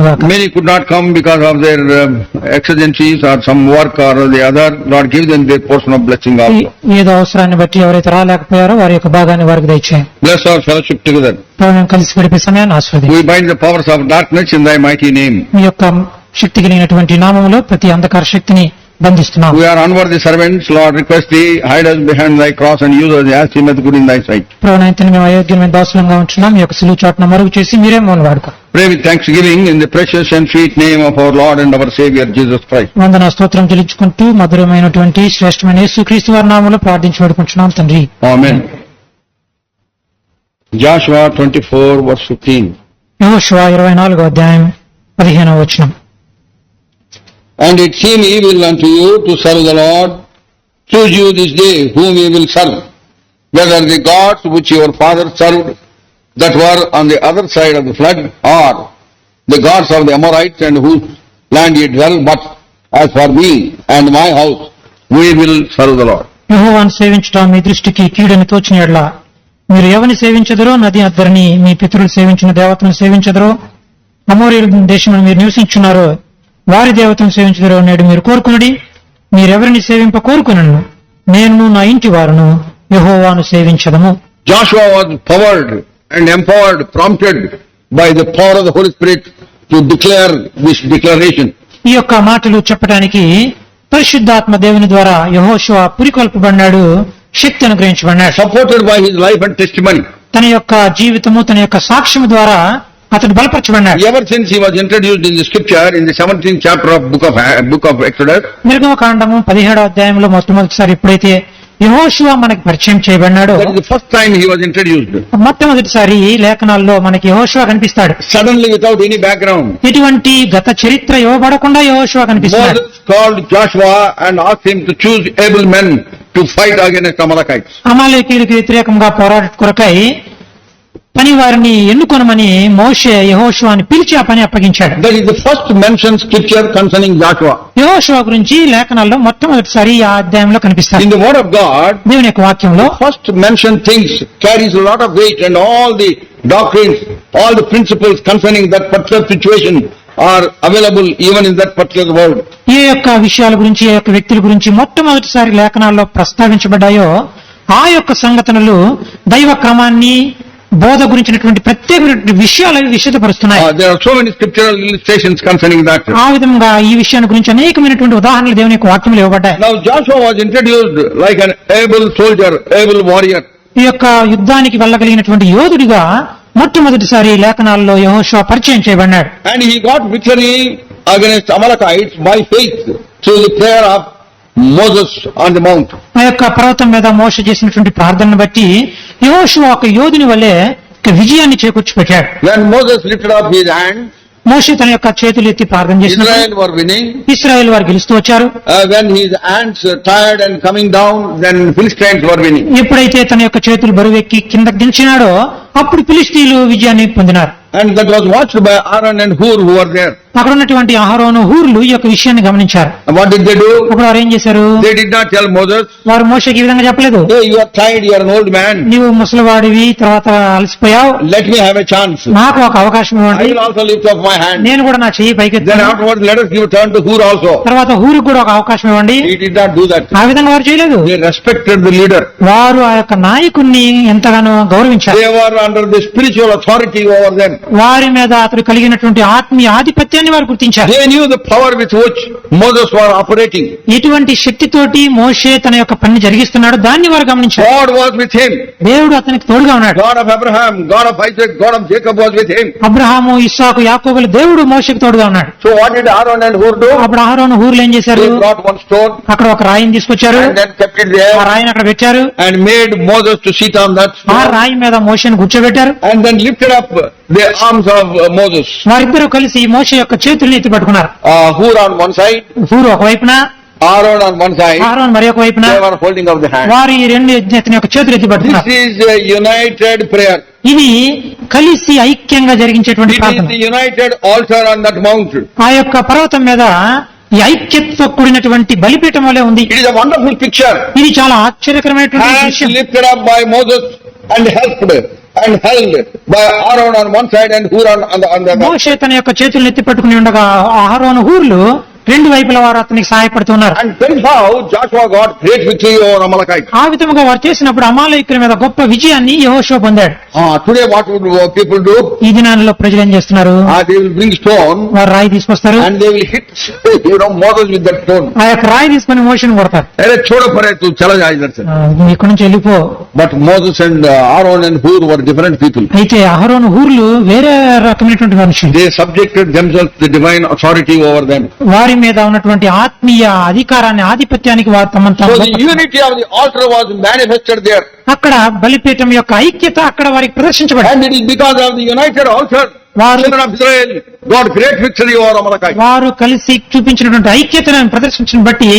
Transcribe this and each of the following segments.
Many could not come because of their exigencies or some work or the other. Lord, give them their portion of blessing also. ఏదో అవసరాన్ని బట్టి ఎవరైతే రాలేకపోయారో వారి యొక్క భాగాన్ని వారికి దయచేయండి. Bless our fellowship together. మేము కలిసి గడిపే సమయాన్ని ఆశీర్వదించండి. We bind the powers of darkness in thy mighty name. మీ యొక్క శక్తి కలిగినటువంటి నామములో ప్రతి అంధకార శక్తిని బంధిస్తున్నాం. We are unworthy servants. Lord, request thee, hide us behind thy cross and use us as seemeth good in thy sight. ప్రభువైన మేము అయోగ్యమైన దాసులంగా ఉంటున్నాం. మీ యొక్క సిలువ చాటును మరుగు చేసి మీరే మమ్మల్ని వాడుకో. Pray with thanksgiving in the precious and sweet name of our Lord and our Savior Jesus Christ. వందన స్తోత్రం చెల్లించుకుంటూ మధురమైనటువంటి శ్రేష్టమైన యేసుక్రీస్తు వారి నామములో ప్రార్థించి వేడుకుంటున్నాం తండ్రి. Amen. Joshua 24 verse 15. యెహోషువ 24వ అధ్యాయం 15వ వచనం. And it seemed evil unto you to serve the Lord. Choose you this day whom you will serve, whether the gods which your fathers served that were on the other side of the flood, or the gods of the Amorites and whose land ye dwell. But as for me and my house, we will serve the Lord. యెహోవాను సేవించుట మీ దృష్టికి కీడని తోచిన యెడల మీరు ఎవరిని సేవించదరో నది అద్దరిని మీ పితరులు సేవించిన దేవతలను సేవించదరో, అమోరీయుల దేశంలో మీరు నివసించున్నారో వారి దేవతను సేవించదరో నేడు మీరు కోరుకునుడి. మీరెవరిని సేవింప కోరుకునను, నేను నా ఇంటి వారును యెహోవాను సేవించదము. Joshua was powered and empowered, prompted by the power of the Holy Spirit to declare this declaration. ఈ యొక్క మాటలు చెప్పడానికి పరిశుద్ధాత్మ దేవుని ద్వారా యెహోషువ పురికొల్పబడ్డాడు, శక్తి అనుగ్రహించబడ్డాడు. Supported by his life and testimony. తన యొక్క జీవితము తన యొక్క సాక్ష్యం ద్వారా అతడు బలపరచబడ్డాడు. Ever since he was introduced in the scripture in the 17th chapter of book of Exodus, నిర్గమకాండము 17వ అధ్యాయంలో మొట్టమొదటిసారి ఎప్పుడైతే యెహోషువ మనకి పరిచయం చేయబడ్డాడో, that is the first time he was introduced. మొట్టమొదటిసారి లేఖనాల్లో మనకి యెహోషువ కనిపిస్తాడు. Suddenly, without any background, ఎటువంటి గత చరిత్ర ఇవ్వబడకుండా యెహోషువ కనిపిస్తాడు. Moses called Joshua and asked him to choose able men to fight against Amalekites. అమాలేకీయులకు వ్యతిరేకంగా పోరాట కొరకై పని వారిని ఎన్నుకొనమని మోషే యెహోషువని పిలిచి ఆ పని అప్పగించాడు. That is the first mentioned scripture concerning Joshua. యెహోషువ గురించి లేఖనాల్లో మొట్టమొదటిసారి ఆ అధ్యాయంలో కనిపిస్తాడు. In the word of God, దేవుని యొక్క వాక్యంలో first mentioned things carries a lot of weight, and all the doctrines, all the principles concerning that particular situation are available even in that particular word. ఏ యొక్క విషయాల గురించి, ఏ యొక్క వ్యక్తుల గురించి మొట్టమొదటిసారి లేఖనాల్లో ప్రస్తావించబడ్డాయో ఆ యొక్క సంగతులు దైవ క్రమాన్ని, బోధ గురించినటువంటి ప్రత్యేకమైన విషయాలు విశదపరుస్తున్నాయి. There are so many scriptural illustrations concerning that. ఆ విధంగా ఈ విషయాన్ని గురించి అనేకమైనటువంటి ఉదాహరణలు దేవుని యొక్క వాక్యంలో ఇవ్వబడ్డాయి. Now Joshua was introduced like an able soldier, able warrior. ఈ యొక్క యుద్ధానికి వెళ్ళగలిగినటువంటి యోధుడిగా మొట్టమొదటిసారి లేఖనాల్లో యెహోషువ పరిచయం చేయబడ్డాడు. And he got victory against Amalekites by faith through the prayer of Moses on the mount. ఆ యొక్క పర్వతం మీద మోషే చేసినటువంటి ప్రార్థనను బట్టి యెహోషువ ఒక యోధుని వలె విజయాన్ని చేకూర్చిపెట్టాడు. When Moses lifted up his hand, మోషే తన యొక్క చేతులు ఎత్తి ప్రార్థన చేసినప్పుడు Israel were winning. ఇశ్రాయేలు వారు గెలుస్తూ వచ్చారు. When his hands tired and coming down, then Philistines were winning. ఎప్పుడైతే తన యొక్క చేతులు బరువెక్కి కిందకి దించినాడో అప్పుడు ఫిలిష్తీయులు విజయాన్ని పొందినారు. And that was watched by Aaron and Hur who were there. అక్కడ ఉన్నటువంటి అహరోను, హూర్లు ఈ యొక్క విషయాన్ని గమనించారు. And what did they do? అప్పుడు వారు ఏం చేశారు? They did not tell Moses, వారు మోషేకి ఈ విధంగా చెప్పలేదు, hey, you are tired, you are an old man. నీవు ముసలివాడివి, తర్వాత అలసిపోయావు, Let me have a chance. నాకు ఒక అవకాశం I ఇవ్వండి, will also lift up my hand. నేను కూడా నా చెయ్యి Then పైకెత్తాను, afterwards let us give a turn to Hur also. తర్వాత హూరుకు కూడా ఒక అవకాశం ఇవ్వండి. He did not do that. ఆ విధంగా వారు చేయలేదు. They respected the leader. వారు ఆ యొక్క నాయకుణ్ణి ఎంతగానో గౌరవించారు. They were under the spiritual authority over them. వారి మీద అతడు కలిగినటువంటి ఆత్మీయ ఆధిపత్యాన్ని వారు గుర్తించారు. They knew the power with which Moses was operating. ఎటువంటి శక్తితోటి మోషే తన యొక్క పని జరిగిస్తున్నాడు దాన్ని వారు గమనించారు. God was with him. దేవుడు అతనికి తోడుగా ఉన్నాడు. God of Abraham, God of Isaac, God of Jacob was with him. Abraham, ఇస్సాకు, యాకోబుల దేవుడు మోషేకు తోడుగా ఉన్నాడు. So what did Aaron and Hur do? అప్పుడు అహరోను, హూర్లు ఏం చేశారు? They brought one stone అక్కడ ఒక రాయిని తీసుకొచ్చారు, and then kept it ఆ there రాయిని అక్కడ పెట్టారు, and made Moses to sit on that ఆ stone రాయి మీద మోషేను కూర్చోబెట్టారు. and then lifted up the arms of Moses. వారిద్దరూ కలిసి మోషే యొక్క చేతుల్ని ఎత్తి పట్టుకున్నారు. Hur on one side, హూరు ఒకవైపున, Aaron on one side. అహరోను మరి ఒక వైపున, They were holding up the hand. వారు ఈ రెండు అతని యొక్క చేతులు ఎత్తి This పట్టుకున్నారు. is a united prayer. ఇది కలిసి ఐక్యంగా జరిగించేటువంటి It is ప్రార్థన. the united altar on that mount. ఆ యొక్క పర్వతం మీద ఈ ఐక్యతతో కూడినటువంటి బలిపీఠం వలె ఉంది. It is a wonderful picture. ఇది చాలా ఆశ్చర్యకరమైనటువంటి Hands విషయం. lifted up by Moses and helped and held by Aaron on one side and Hur on the other. మోషే తన యొక్క చేతులను ఎత్తి పట్టుకుని ఉండగా అహరోను హూర్లు రెండు వైపుల వారు అతనికి సహాయపడుతున్నారు. And that is how Joshua got great victory over Amalekite. ఆ విధముగా వారు చేసినప్పుడు అమాలేకుల మీద గొప్ప విజయాన్ని యెహోషువ పొందాడు. Today what would people do? ఈ దినాల్లో ప్రజలు ఏం చేస్తున్నారు? They will bring stone వారు రాయి తీసుకొస్తారు, and they will hit Moses with that stone. ఆ యొక్క రాయి తీసుకుని మోషేని కొడతారు. छोड़ो परे तू चला जा इधर से. ఇక్కడ నుంచి వెళ్ళిపో. But Moses and Aaron and Hur were different people. అయితే అహరోను హూర్లు వేరే రకమైనటువంటి మనుషులు. They subjected themselves to the divine authority over them. వారి మీద ఉన్నటువంటి ఆత్మీయ అధికారాన్ని ఆధిపత్యానికి వారు తమను So తాము the unity of the altar was manifested there. అక్కడ బలిపీఠం యొక్క ఐక్యత అక్కడ వారికి ప్రదర్శించబడింది. And it is because of the united altar, children of Israel got great victory over Amalekite. వారు కలిసి చూపించినటువంటి ఐక్యతను ప్రదర్శించడం బట్టి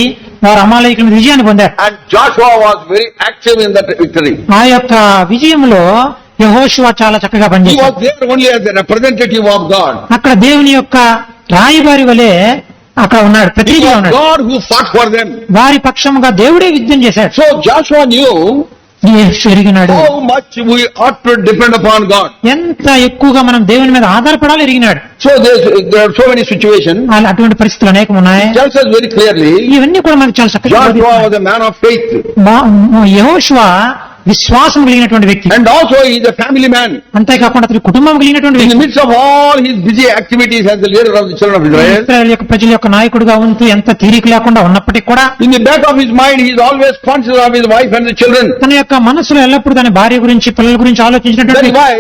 వారు అమాలేకుల మీద విజయాన్ని పొందారు. And Joshua was very active in that victory. ఆ యొక్క విజయంలో యెహోషువ చాలా చక్కగా He పనిచేశాడు. was there only as a representative of God. అక్కడ దేవుని యొక్క రాయబారి వలె అక్కడ ఉన్నాడు, It ప్రతినిధిగా was ఉన్నాడు. God who fought for them. వారి పక్షముగా దేవుడే యుద్ధం చేశాడు. So Joshua knew ఎరిగినాడు how much we ought to depend upon God. ఎంత ఎక్కువగా మనం దేవుని మీద ఆధారపడాలి ఎరిగినాడు. So there are so many situations. అటువంటి పరిస్థితులు అనేకం ఉన్నాయి. It tells us very clearly ఇవన్నీ కూడా మనకు చాలా చక్కగా Joshua was a man of faith. యెహోషువ విశ్వాసం కలిగినటువంటి వ్యక్తి, And also he is a family man. అంతేకాకుండా అతని కుటుంబం కలిగినటువంటి In the వ్యక్తి. midst of all his busy activities as the leader of the children of Israel, ఇశ్రాయేలు యొక్క ప్రజల యొక్క నాయకుడిగా ఉంటూ ఎంత తీరిక లేకుండా ఉన్నప్పటికీ కూడా in the back of his mind he is always conscious of his wife and the children. తన యొక్క మనసులో ఎల్లప్పుడూ తన భార్య గురించి పిల్లల గురించి That ఆలోచించినటువంటి is why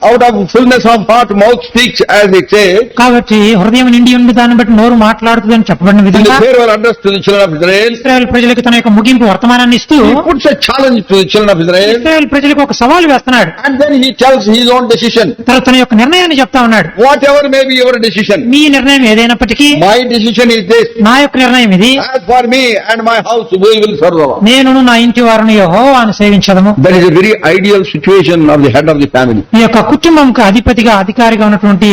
out of fullness of heart mouth speaks, as it says కాబట్టి హృదయం నిండి ఉండి దాన్ని బట్టి నోరు మాట్లాడుతుందని చెప్పబడిన in the విధంగా farewell address to the children of Israel. ఇశ్రాయేలు ప్రజలకు తన యొక్క ముగింపు వర్తమానాన్ని ఇస్తూ He puts a challenge to the children of Israel, ఇశ్రాయేలు ప్రజలకు ఒక సవాల్ వేస్తున్నాడు. and then he tells his own decision. తర్వాత తన యొక్క నిర్ణయాన్ని చెప్తా ఉన్నాడు. Whatever may be your decision, మీ నిర్ణయం ఏదైనప్పటికీ my decision is this. నా యొక్క నిర్ణయం ఇది, As for me and my house, we will serve the Lord. నేను నా ఇంటి వారిని యెహోవాను సేవించదము. That is a very ideal situation of the head of the family. ఈ యొక్క కుటుంబంకు అధిపతిగా అధికారిగా ఉన్నటువంటి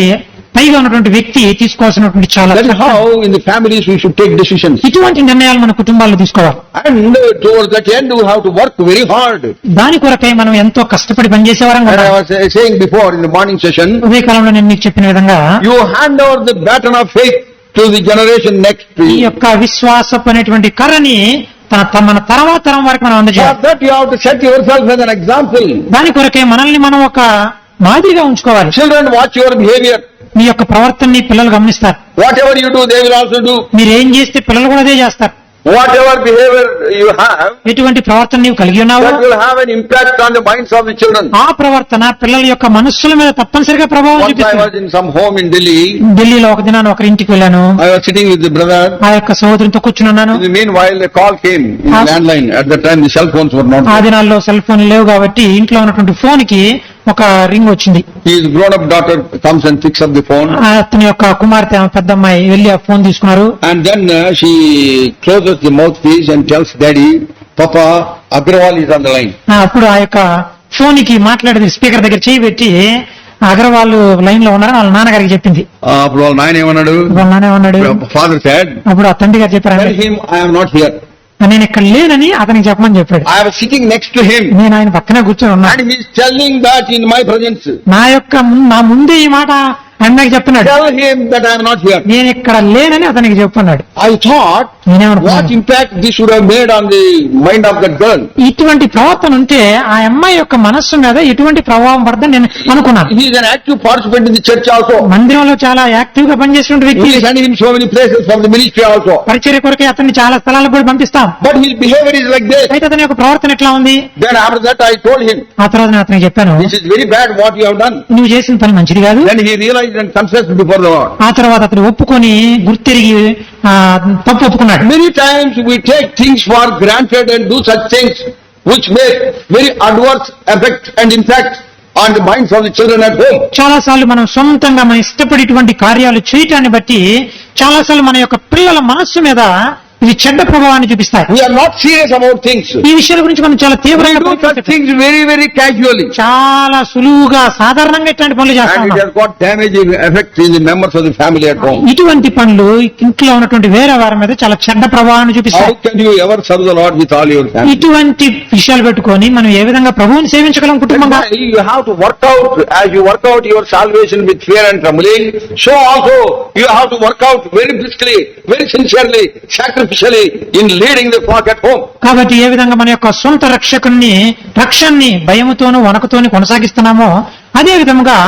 పైగా ఉన్నటువంటి వ్యక్తి తీసుకోవాల్సినటువంటి చాలా That is how in the families we should take decisions. ఇటువంటి నిర్ణయాలు మన కుటుంబాల్లో తీసుకోవాలి. And towards that end we have to work very hard. దాని కొరకై మనం ఎంతో కష్టపడి పనిచేసేవారం And కదా. I was saying before in the morning session, ఉదయకాలంలో నేను మీకు చెప్పిన విధంగా you hand over the baton of faith to the generation next to ఈ you. యొక్క విశ్వాసపు అనేటువంటి కర్రని మన తర్వాత తరం వరకు మనం For అందజేయాలి. that you have to set yourself as an example. దాని కొరకే మనల్ని మనం ఒక మాదిరిగా ఉంచుకోవాలి. Children watch your behavior. మీ యొక్క ప్రవర్తనని పిల్లలు గమనిస్తారు. Whatever you do, they will also do. మీరు ఏం చేస్తే పిల్లలు కూడా అదే చేస్తారు. Whatever behavior you have, ఎటువంటి ప్రవర్తన నీవు కలిగి ఉన్నావో that will have an impact on the minds of the children. ఆ ప్రవర్తన పిల్లల యొక్క మనస్సుల మీద తప్పనిసరిగా ప్రభావం Once I చూపిస్తుంది. was in some home in Delhi. ఢిల్లీలో ఒక దినాన్ని ఒకరి ఇంటికి వెళ్ళాను. I was sitting with the brother. ఆ యొక్క సహోదరునితో కూర్చున్నాను. In the meanwhile, a call came in the landline. At that time, the cell phones were not ఆ there. దినాల్లో సెల్ ఫోన్ లేవు కాబట్టి ఇంట్లో ఉన్నటువంటి ఫోన్ కి ఒక రింగ్ వచ్చింది. His grown-up daughter comes and picks up the phone. అతని యొక్క కుమార్తె ఆమె పెద్ద అమ్మాయి వెళ్లి ఆ ఫోన్ తీసుకున్నారు. And then she closes the mouthpiece and tells Daddy, Papa, Agrawal is on the line. అప్పుడు ఆ యొక్క ఫోన్ కి మాట్లాడేది స్పీకర్ దగ్గర చేయి పెట్టి అగర్వాల్ లైన్ లో ఉన్నారని వాళ్ళ నాన్నగారికి చెప్పింది. అప్పుడు వాళ్ళ నాయన ఏమన్నాడు? వాళ్ళ నాన్న ఏమన్నాడు? Father said, అప్పుడు ఆ తండ్రి గారు చెప్పారు, tell him I am not here. నేను ఇక్కడ లేనని అతనికి చెప్పమని చెప్పాడు. I was sitting next to him. నేను ఆయన పక్కనే కూర్చొని ఉన్నా. And he is telling that in my presence. నా ముందే ఈ మాట అన్నకి చెప్తున్నాడు. Tell him that I am not here. నేను ఇక్కడ లేనని అతనికి చెప్పున్నాడు. I thought, what నేనేమనుకున్నాను, impact this would have made on the mind of that girl. ఇటువంటి ప్రవర్తన ఉంటే ఆ అమ్మాయి యొక్క మనస్సు మీద ఎటువంటి ప్రభావం పడదని నేను అనుకున్నాను. He is an active participant in the church also. మందిరంలో చాలా యాక్టివ్ గా పనిచేసిన వ్యక్తి. We send him so many places from the ministry also. పరిచర్య కొరకే అతన్ని చాలా స్థలాలకు కూడా పంపిస్తాం. But his behavior is like this. అయితే అతని యొక్క ప్రవర్తన ఎట్లా ఉంది? Then after that I told him, ఆ తర్వాత నేను అతనికి చెప్పాను, this is very bad what you have done. నువ్వు చేసిన పని మంచిది కాదు. Then he realized and confessed before the Lord. ఆ తర్వాత అతను ఒప్పుకొని గుర్తిరిగి తప్పు ఒప్పుకున్నాడు. Many times we take things for granted and do such things which make very adverse effect and impact on the minds of the children at home. చాలా సార్లు మనం సొంతంగా మనం ఇష్టపడేటువంటి కార్యాలు చేయటాన్ని బట్టి చాలా సార్లు మన యొక్క పిల్లల మనస్సు మీద ఇవి చెడ్డ ప్రభావాన్ని చూపిస్తాయి. We are not serious about things. ఈ విషయాల గురించి మనం చాలా We తీవ్రంగా do such things very, very casually. చాలా సులువుగా సాధారణంగా ఇట్లాంటి పనులు And చేస్తాం. it has got damaging effects in the members of the family at home. ఇటువంటి పనులు ఇంట్లో ఉన్నటువంటి వేరే వారి మీద చాలా చెడ్డ ప్రభావాన్ని How చూపిస్తాయి. can you ever serve the Lord with all your family? ఇటువంటి విషయాలు పెట్టుకొని మనం ఏ విధంగా ప్రభువుని సేవించగలం That's కుటుంబంగా? why you have to work out, as you work out your salvation with fear and trembling, so also you have to work out very briskly, very sincerely, sacrificially in leading the flock at home. కాబట్టి ఏ విధంగా మన యొక్క సొంత రక్షణని భయముతోనూ వణకుతోని కొనసాగిస్తున్నామో అదే విధంగా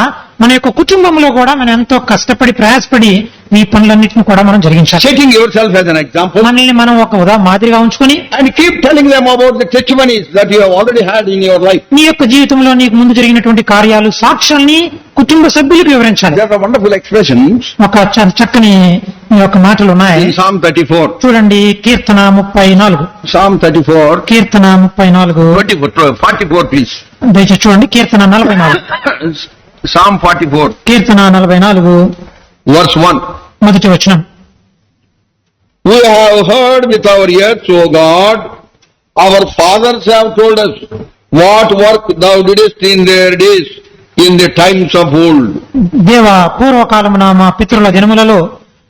మన యొక్క కుటుంబంలో కూడా మనం ఎంతో కష్టపడి ప్రయాసపడి ఈ పనులన్నింటినీ కూడా మనం జరిగించాలి. Setting yourself as an example మనల్ని మనం ఒక మాదిరిగా ఉంచుకొని and keep telling them about the testimonies that you have already had in your life. నీ యొక్క జీవితంలో నీకు ముందు జరిగినటువంటి కార్యాలు సాక్ష్యాల్ని కుటుంబ సభ్యులకు వివరించాలి. There are wonderful expressions ఒక చక్కని ఈ యొక్క మాటలు ఉన్నాయి. in Psalm 34. చూడండి కీర్తన 34. Psalm 34, Keerthana 34 44 please. దయచేసి చూడండి కీర్తన 44. Psalm 44, కీర్తన 44 verse 1. మొదటి వచనం. We have heard with our ears, O God, our fathers have told us what work thou didst in their days, in the times of old. దేవా పూర్వకాలమున మా పితరుల దినములలో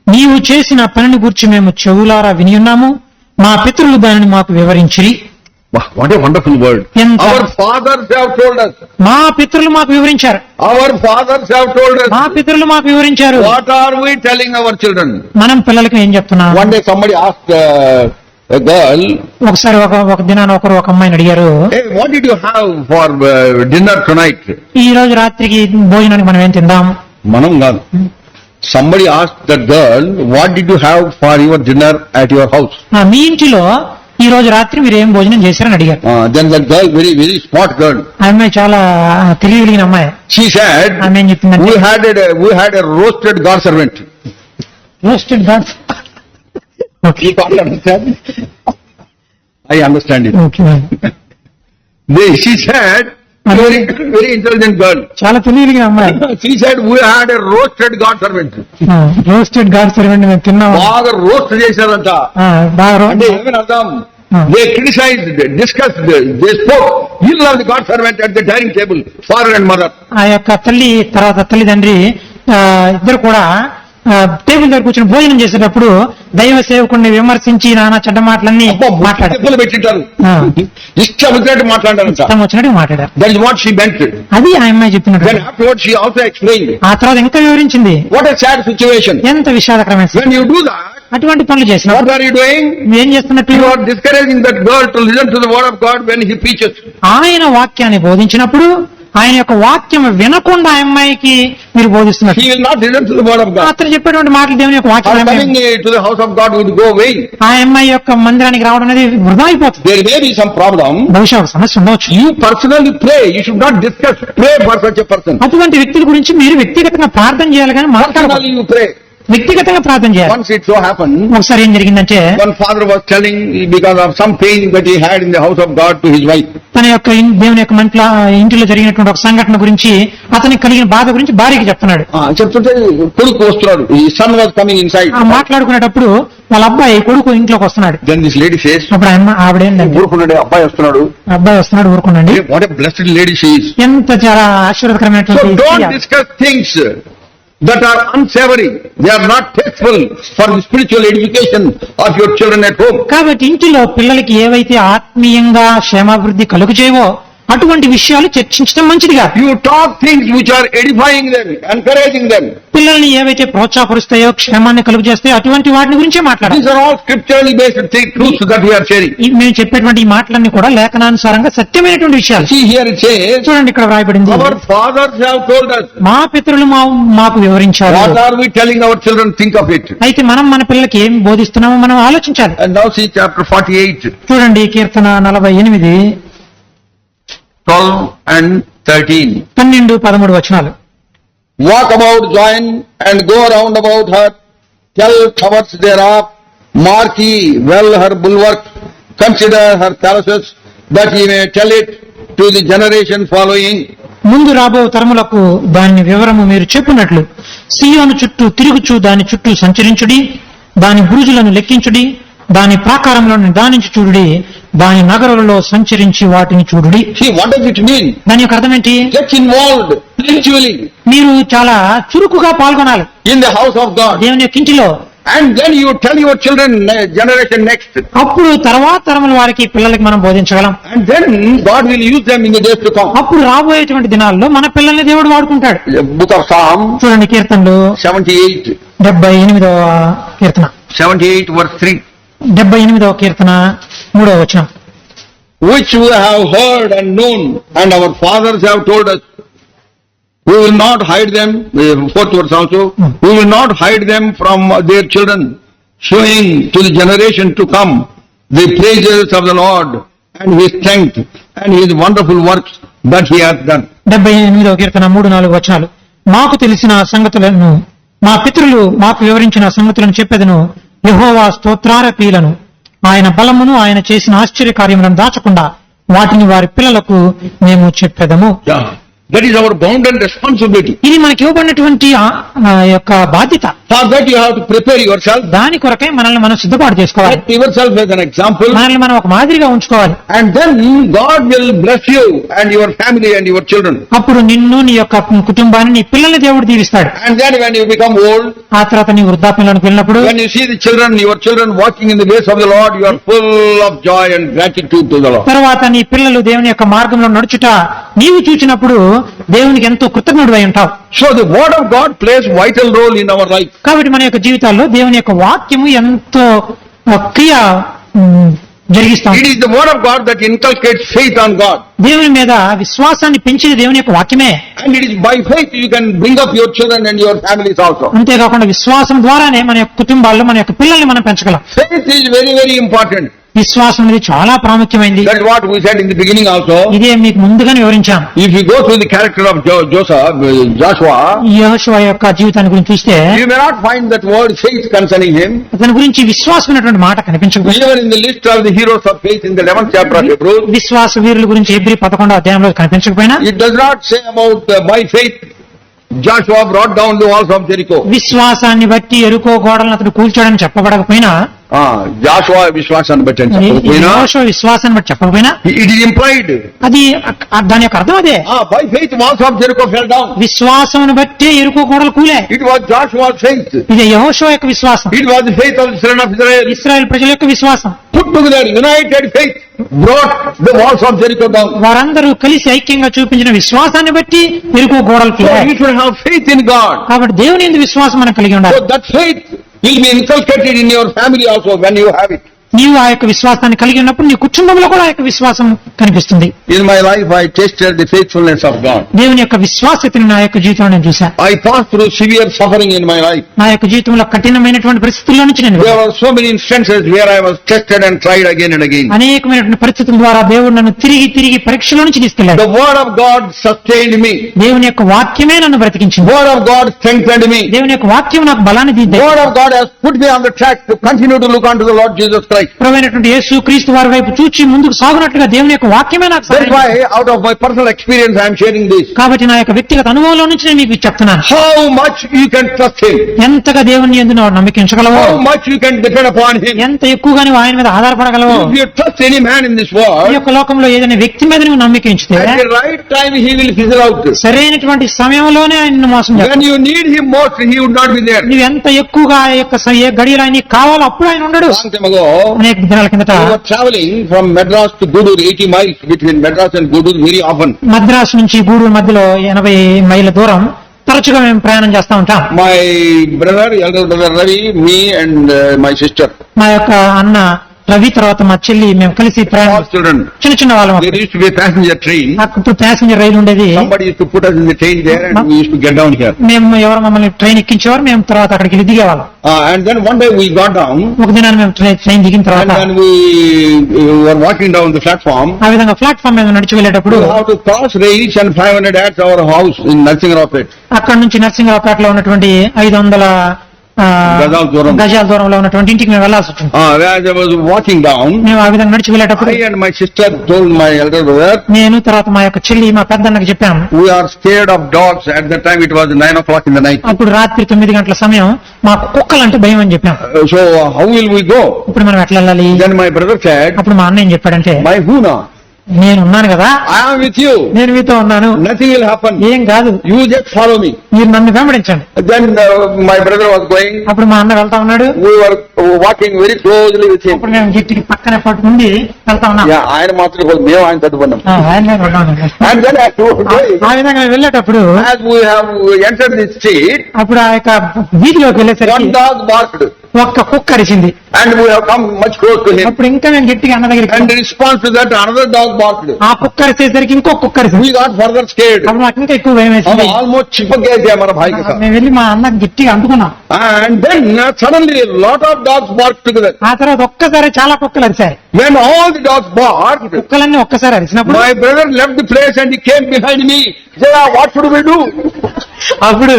నీవు చేసిన పనిని గూర్చి మేము చెవులారా వినియున్నాము, మా పితరులు దానిని మాకు వివరించిరి. Wow, what a wonderful word. ఎంత- Our fathers have told us. మా పితరులు మాకు వివరించారు. Our fathers have told మా us. పితరులు మాకు వివరించారు. What are we telling our children? మనం పిల్లలకి ఏం చెప్తున్నాం? One day somebody asked a girl, ఒకసారి ఒక దినాన ఒక అమ్మాయిని అడిగారు, hey, what did you have for dinner tonight? ఈ రోజు రాత్రికి భోజనానికి మనం ఏం తిందాం? Manam gaadu. Somebody asked that girl, what did you have for your dinner at your house? మీ ఇంటిలో ఈ రోజు రాత్రి మీరు ఏం భోజనం చేశారని అడిగారు. Then that girl, very, very smart girl, ఆ అమ్మాయి చాలా తెలియగలిగిన అమ్మాయి. she said, ఆమె ఏం చెప్పిందంటే we had a roasted god servant. Roasted gods. You can't understand? I understand it. Okay. She said, very, very intelligent girl. చాలా తెలియగలిగిన అమ్మాయి. She said, we had a roasted god servant. Roasted gods servant మేము తిన్నాము. బాగా roast చేశారంట. బాగా అంటే ఏమని అర్థం? They criticized, discussed, they spoke ill of the god servant at the dining table, father and mother. ఆ యొక్క తల్లి తర్వాత తల్లిదండ్రి ఇద్దరు కూడా టేబుల్ దగ్గర కూర్చొని భోజనం చేసేటప్పుడు దైవ సేవకుడిని విమర్శించి నానా చెడ్డ మాటలన్నీ మాట్లాడారు. చెప్పులు పెట్టింటారు, ఇష్టం వచ్చినట్టు మాట్లాడారంట. ఇష్టం వచ్చినట్టు మాట్లాడారు. That is what she meant. అది ఆ అమ్మాయి చెప్పినట్టు. Then afterwards she also explained. ఆ తర్వాత ఇంకా వివరించింది. What a sad situation. ఎంత విషాదకరమైన. When you do that, అటువంటి పనులు చేసిన what are you doing? ఏం చేస్తున్నట్టు? You are discouraging that girl to listen to the word of God when he preaches. ఆయన వాక్యాన్ని బోధించినప్పుడు ఆయన యొక్క వాక్యం వినకుండా ఆ అమ్మాయికి మీరు బోధిస్తున్నట్టు. He will not listen to the word of God. అతను చెప్పేటువంటి మాటలు దేవుని యొక్క Or వాక్యం coming to the house of God would go away. ఆ అమ్మాయి యొక్క మందిరానికి రావడం అనేది వృధా అయిపోతుంది. There may be some problem. బహుశా ఒక సమస్య ఉండవచ్చు. You personally pray. You should not discuss. Pray for such a person. అటువంటి వ్యక్తుల గురించి మీరు వ్యక్తిగతంగా ప్రార్థన చేయాలి కానీ మాట్లాడాలి. Personally you pray. వ్యక్తిగతంగా ప్రార్థన చేయాలి. Once it so happened, ఒకసారి ఏం జరిగిందంటే one father was telling because of some pain that he had in the house of God to his wife. తన యొక్క దేవుని యొక్క ఇంటిలో జరిగినటువంటి ఒక సంఘటన గురించి అతనికి కలిగిన బాధ గురించి భార్యకి చెప్తున్నాడు. చెప్తుంటే కొడుకు వస్తున్నాడు. ఈ son was coming inside. మాట్లాడుకునేటప్పుడు వాళ్ళ అబ్బాయి కొడుకు ఇంట్లోకి వస్తున్నాడు. Then this lady says, అప్పుడు ఆవిడేంటంటే ఊరుకున్నాడు, అబ్బాయి వస్తున్నాడు. అబ్బాయి వస్తున్నాడు ఊరుకున్నాండి. What a blessed lady she is. ఎంత చాలా So ఆశీర్వదకరమైనటువంటి don't స్త్రీ. discuss things that are unsavory. They are not tasteful for the spiritual education of your children at home. కాబట్టి ఇంటిలో పిల్లలకి ఏవైతే ఆత్మీయంగా క్షేమాభివృద్ధి కలుగు చేయవో అటువంటి విషయాలు చర్చించడం మంచిది కాదు. You talk things which are edifying them, encouraging them. పిల్లల్ని ఏవైతే ప్రోత్సాహపరుస్తాయో క్షేమాన్ని కలుగు చేస్తాయో అటువంటి వాటిని గురించే మాట్లాడాలి. These are all scripturally based truths that we are sharing. మేము చెప్పేటువంటి ఈ మాటలన్నీ కూడా లేఖనానుసారంగా సత్యమైనటువంటి విషయాలు. See here it says, చూడండి ఇక్కడ వ్రాయబడింది, our fathers have told us. మా పితరులు మాకు వివరించారు. What are we telling our children? Think of it. అయితే మనం మన పిల్లలకి ఏం బోధిస్తున్నామో మనం ఆలోచించాలి. And now see chapter 48. చూడండి కీర్తన 48 12 and 13. 12-13 వచనాలు. Walk about Zion and go round about her. Tell towers thereof, mark ye well her bulwark. Consider her palaces, that ye may tell it to the generation following. ముందు రాబో తరములకు దాని వివరము మీరు చెప్పునట్లు సియోను చుట్టూ తిరుగుచు దాని చుట్టూ సంచరించుడి, దాని బురుజులను లెక్కించుడి, దాని ప్రాకారంలో నిదానించి చూడుడి, దాని నగరులలో సంచరించి వాటిని చూడుడి. See, what does it mean? దాని యొక్క అర్థం ఏంటి? Get involved spiritually మీరు చాలా చురుకుగా పాల్గొనాలి in the house of God. దేవుని యొక్క ఇంటిలో. And then you tell your children, generation next. అప్పుడు తర్వాత తరముల వారికి పిల్లలకి మనం బోధించగలం. And then God will use them in the days to come. అప్పుడు రాబోయేటువంటి దినాల్లో మన పిల్లల్ని దేవుడు వాడుకుంటాడు. Book of Psalm చూడండి కీర్తనలు 78. 78వ కీర్తన, 78 verse 3. 78వ కీర్తన 3వ వచనం. Which we have heard and known, and our fathers have told us. We will not hide them, fourth verse also, we will not hide them from their children, showing to the generation to come the praises of the Lord and His strength and His wonderful works that He hath done. 78వ కీర్తన 3-4 వచనాలు. మాకు తెలిసిన సంగతులను మా పితరులు మాకు వివరించిన సంగతులను చెప్పెదను. యెహోవా స్తోత్రార్పణలను, ఆయన బలమును, ఆయన చేసిన ఆశ్చర్య కార్యములను దాచకుండా వాటిని వారి పిల్లలకు మేము చెప్పెదము. Yeah. That is our bounden responsibility. ఇది మనకి ఇవ్వబడినటువంటి యొక్క బాధ్యత. For that you have to prepare yourself. దాని కొరకై మనల్ని మనం సిద్ధపాటు చేసుకోవాలి. Set yourself as an example. మనల్ని మనం ఒక మాదిరిగా ఉంచుకోవాలి. And then God will bless you and your family and your children. అప్పుడు నిన్ను, నీ యొక్క కుటుంబాన్ని, నీ పిల్లల్ని దేవుడు దీవిస్తాడు. And then when you become old, ఆ తర్వాత నీ వృద్ధాప్యంలోకి వెళ్ళినప్పుడు, when you see the children, your children walking in the ways of the Lord, you are full of joy and gratitude to the Lord. తర్వాత నీ పిల్లలు దేవుని యొక్క మార్గంలో నడుచుట నీవు చూచినప్పుడు దేవునికి ఎంతో కృతజ్ఞుడివై ఉంటావు. So the word of God plays vital role in our life. కాబట్టి మన యొక్క జీవితాల్లో దేవుని యొక్క వాక్యము ఎంతో క్రియ జరిగిస్తాం. It is the word of God that inculcates faith on God. దేవుని మీద విశ్వాసాన్ని పెంచేది దేవుని యొక్క వాక్యమే. And it is by faith you can bring up your children and your families also. అంతేకాకుండా విశ్వాసం ద్వారానే మన యొక్క కుటుంబాల్లో మన యొక్క పిల్లల్ని మనం పెంచగలం. Faith is very, very important. విశ్వాసం అనేది చాలా ప్రాముఖ్యమైనది. That is what we said in the beginning also. ఇదే మీకు ముందుగానే వివరించాం. If you go through the character of Joshua, యెహోషువ యొక్క జీవితాన్ని గురించి చూస్తే you may not find that word faith concerning him. అతని గురించి విశ్వాసమైనటువంటి మాట కనిపించకపోతే, Even in the list of the heroes of faith in the 11th chapter of Hebrews, విశ్వాస వీరుల గురించి హెబ్రీ 11వ అధ్యాయంలో కనిపించకపోయినా, it does not say about by faith Joshua brought down the walls of Jericho. విశ్వాసాన్ని బట్టి ఎరుకో గోడలను అతడు కూల్చాడని చెప్పబడకపోయినా, Joshua విశ్వాసాన్ని బట్టి అని చెప్పకపోయినా, యెహోషువ విశ్వాసాన్ని బట్టి చెప్పకపోయినా, it is implied. అది దాని యొక్క అర్థం అదే. By faith walls of Jericho fell down. విశ్వాసమును బట్టి ఎరుకో గోడలు కూలే. It was Joshua's faith. ఇది యెహోషువ యొక్క విశ్వాసం. It was the faith of the children of Israel. ఇశ్రాయేలు ప్రజల యొక్క విశ్వాసం. Put together, united faith brought the walls of Jericho down. వారందరూ కలిసి ఐక్యంగా చూపించిన విశ్వాసాన్ని బట్టి ఎరుకో గోడలు So కూలాయి. you should have faith in God. కాబట్టి దేవుని యందు విశ్వాసం మనం కలిగి ఉండాలి. So that faith will be inculcated in your family also when you have it. నీవు ఆ యొక్క విశ్వాసాన్ని కలిగి ఉన్నప్పుడు నీ కుటుంబంలో కూడా ఆ యొక్క విశ్వాసం కనిపిస్తుంది. In my life I tasted the faithfulness of God. దేవుని యొక్క విశ్వాసతని నా యొక్క జీవితంలో నేను చూశాను. I passed through severe suffering in my life. నా యొక్క జీవితంలో కఠినమైనటువంటి పరిస్థితుల్లో నుంచి నేను There were so many instances where I was tested and tried again and again. అనేకమైనటువంటి పరిస్థితుల ద్వారా దేవుడు నన్ను తిరిగి పరీక్షలో నుంచి తీసుకెళ్లాడు. The word of God sustained me. దేవుని యొక్క వాక్యమే నన్ను బ్రతికించింది. Word of God strengthened me. దేవుని యొక్క వాక్యం నాకు బలాన్ని దిద్దింది. Word of God has put me on the track to continue to look unto the Lord Jesus Christ. ప్రభువైనటువంటి యేసు క్రీస్తు వారి వైపు చూచి ముందుకు సాగునట్లుగా దేవుని యొక్క వాక్యమే నాకు That's సహాయం. why out of my personal experience I am sharing this. కాబట్టి నా యొక్క వ్యక్తిగత అనుభవంలో నుంచి నేను మీకు చెప్తున్నాను. How much you can trust Him. ఎంతగా దేవుని యందు నువ్వు నమ్మకించగలవో, How much you can depend upon Him. ఎంత ఎక్కువగా నువ్వు ఆయన మీద ఆధారపడగలవో. If you trust any man in this ఈ world, యొక్క లోకంలో ఏదైనా వ్యక్తి మీద నువ్వు నమ్మకించితే at the right time He will fizzle out. సరైనటువంటి సమయంలోనే ఆయన మోసం చేస్తాడు. When you need Him most, He would not be there. నువ్వు ఎంత ఎక్కువగా ఆ యొక్క ఏ గడియలు ఆయన కావాలో అప్పుడు ఆయన ఉండడు. Long time ago, అనేక దినాల కిందట we were traveling from Madras to Gudur, 80 miles between Madras and Gudur very often. Madras నుంచి గూడూరు మధ్యలో 80 మైళ్ళ దూరం తరచుగా మేము ప్రయాణం చేస్తా ఉంటాం. My brother, elder brother Ravi, me and my sister, మా యొక్క అన్న రవి తర్వాత మా చెల్లి మేము కలిసి ప్రయాణం all children. చిన్న వాళ్ళం. There used to be a passenger train. అప్పుడు ప్యాసింజర్ రైలు ఉండేది. Somebody used to put us in the train there and we used to get down here. మేము ఎవరు మమ్మల్ని ట్రైన్ ఎక్కించేవారు, మేము తర్వాత అక్కడికి వెళ్ళి దిగేవాళ్ళం. And then one day we got down ఒక దినాన్ని మేము ట్రైన్ దిగిన and తర్వాత then we were walking down the platform. ఆ విధంగా ప్లాట్ఫామ్ మీద నడిచి వెళ్ళేటప్పుడు We have to cross rails and 500 at our house in Narsingarapet. అక్కడ నుంచి నరసింగరావుపేటలో ఉన్నటువంటి 500 గజాల దూరంలో ఉన్నటువంటి ఇంటికి మేము వెళ్లాల్సి వచ్చింది. As I was walking down, మేము ఆ విధంగా నడిచి వెళ్ళేటప్పుడు I and my sister told my elder brother, నేను తర్వాత మా యొక్క చెల్లి మా పెద్దన్నకి చెప్పాము, we are scared of dogs. At that time it was 9 o'clock in the night. అప్పుడు రాత్రి 9 గంటల సమయం, మాకు కుక్కలంటే భయం అని చెప్పాం. So how will we go? ఇప్పుడు మనం ఎట్లా వెళ్ళాలి? Then my brother said, అప్పుడు మా అన్న ఏం చెప్పాడంటే, by who now? నేను ఉన్నాను కదా, I am with you. నేను మీతో ఉన్నాను, Nothing will happen. ఏం కాదు, You just follow me. మీరు నన్ను వెంబడించండి. Then my brother was going. అప్పుడు మా అన్న వెళ్తా ఉన్నాడు, We were walking very closely with him. అప్పుడు మేము గిట్టికి పక్కనే పట్టుకుండి వెళ్తా ఉన్నాం. ఆయన మాత్రం మేము ఆయన తట్టుకున్నాం. ఆయనే ఉన్నాను. And then as we were going, ఆ విధంగా మేము వెళ్ళేటప్పుడు as we have entered the street, అప్పుడు ఆ యొక్క వీధిలోకి one వెళ్ళేసరికి dog barked. ఒక్క కుక్క అరిచింది. And we have come much close to him. అప్పుడు ఇంకా మేము గట్టిగా అన్న దగ్గరికి And in response to that, another dog barked. ఆ కుక్క అరిచేసరికి ఇంకో కుక్క అరిచింది. We got further scared. అప్పుడు నాకు ఇంకా ఎక్కువ భయం हम వేసింది. almost चिपक गए थे हमारा भाई के साथ. మేము వెళ్ళి మా అన్న గట్టిగా అందుకున్నాం. And then suddenly a lot of dogs barked together. ఆ తర్వాత ఒక్కసారి చాలా కుక్కలు అరిచాయి. When all the dogs barked, కుక్కలన్నీ ఒక్కసారి అరిచినప్పుడు my brother left the place and he came behind me. Said, what should we do? అప్పుడు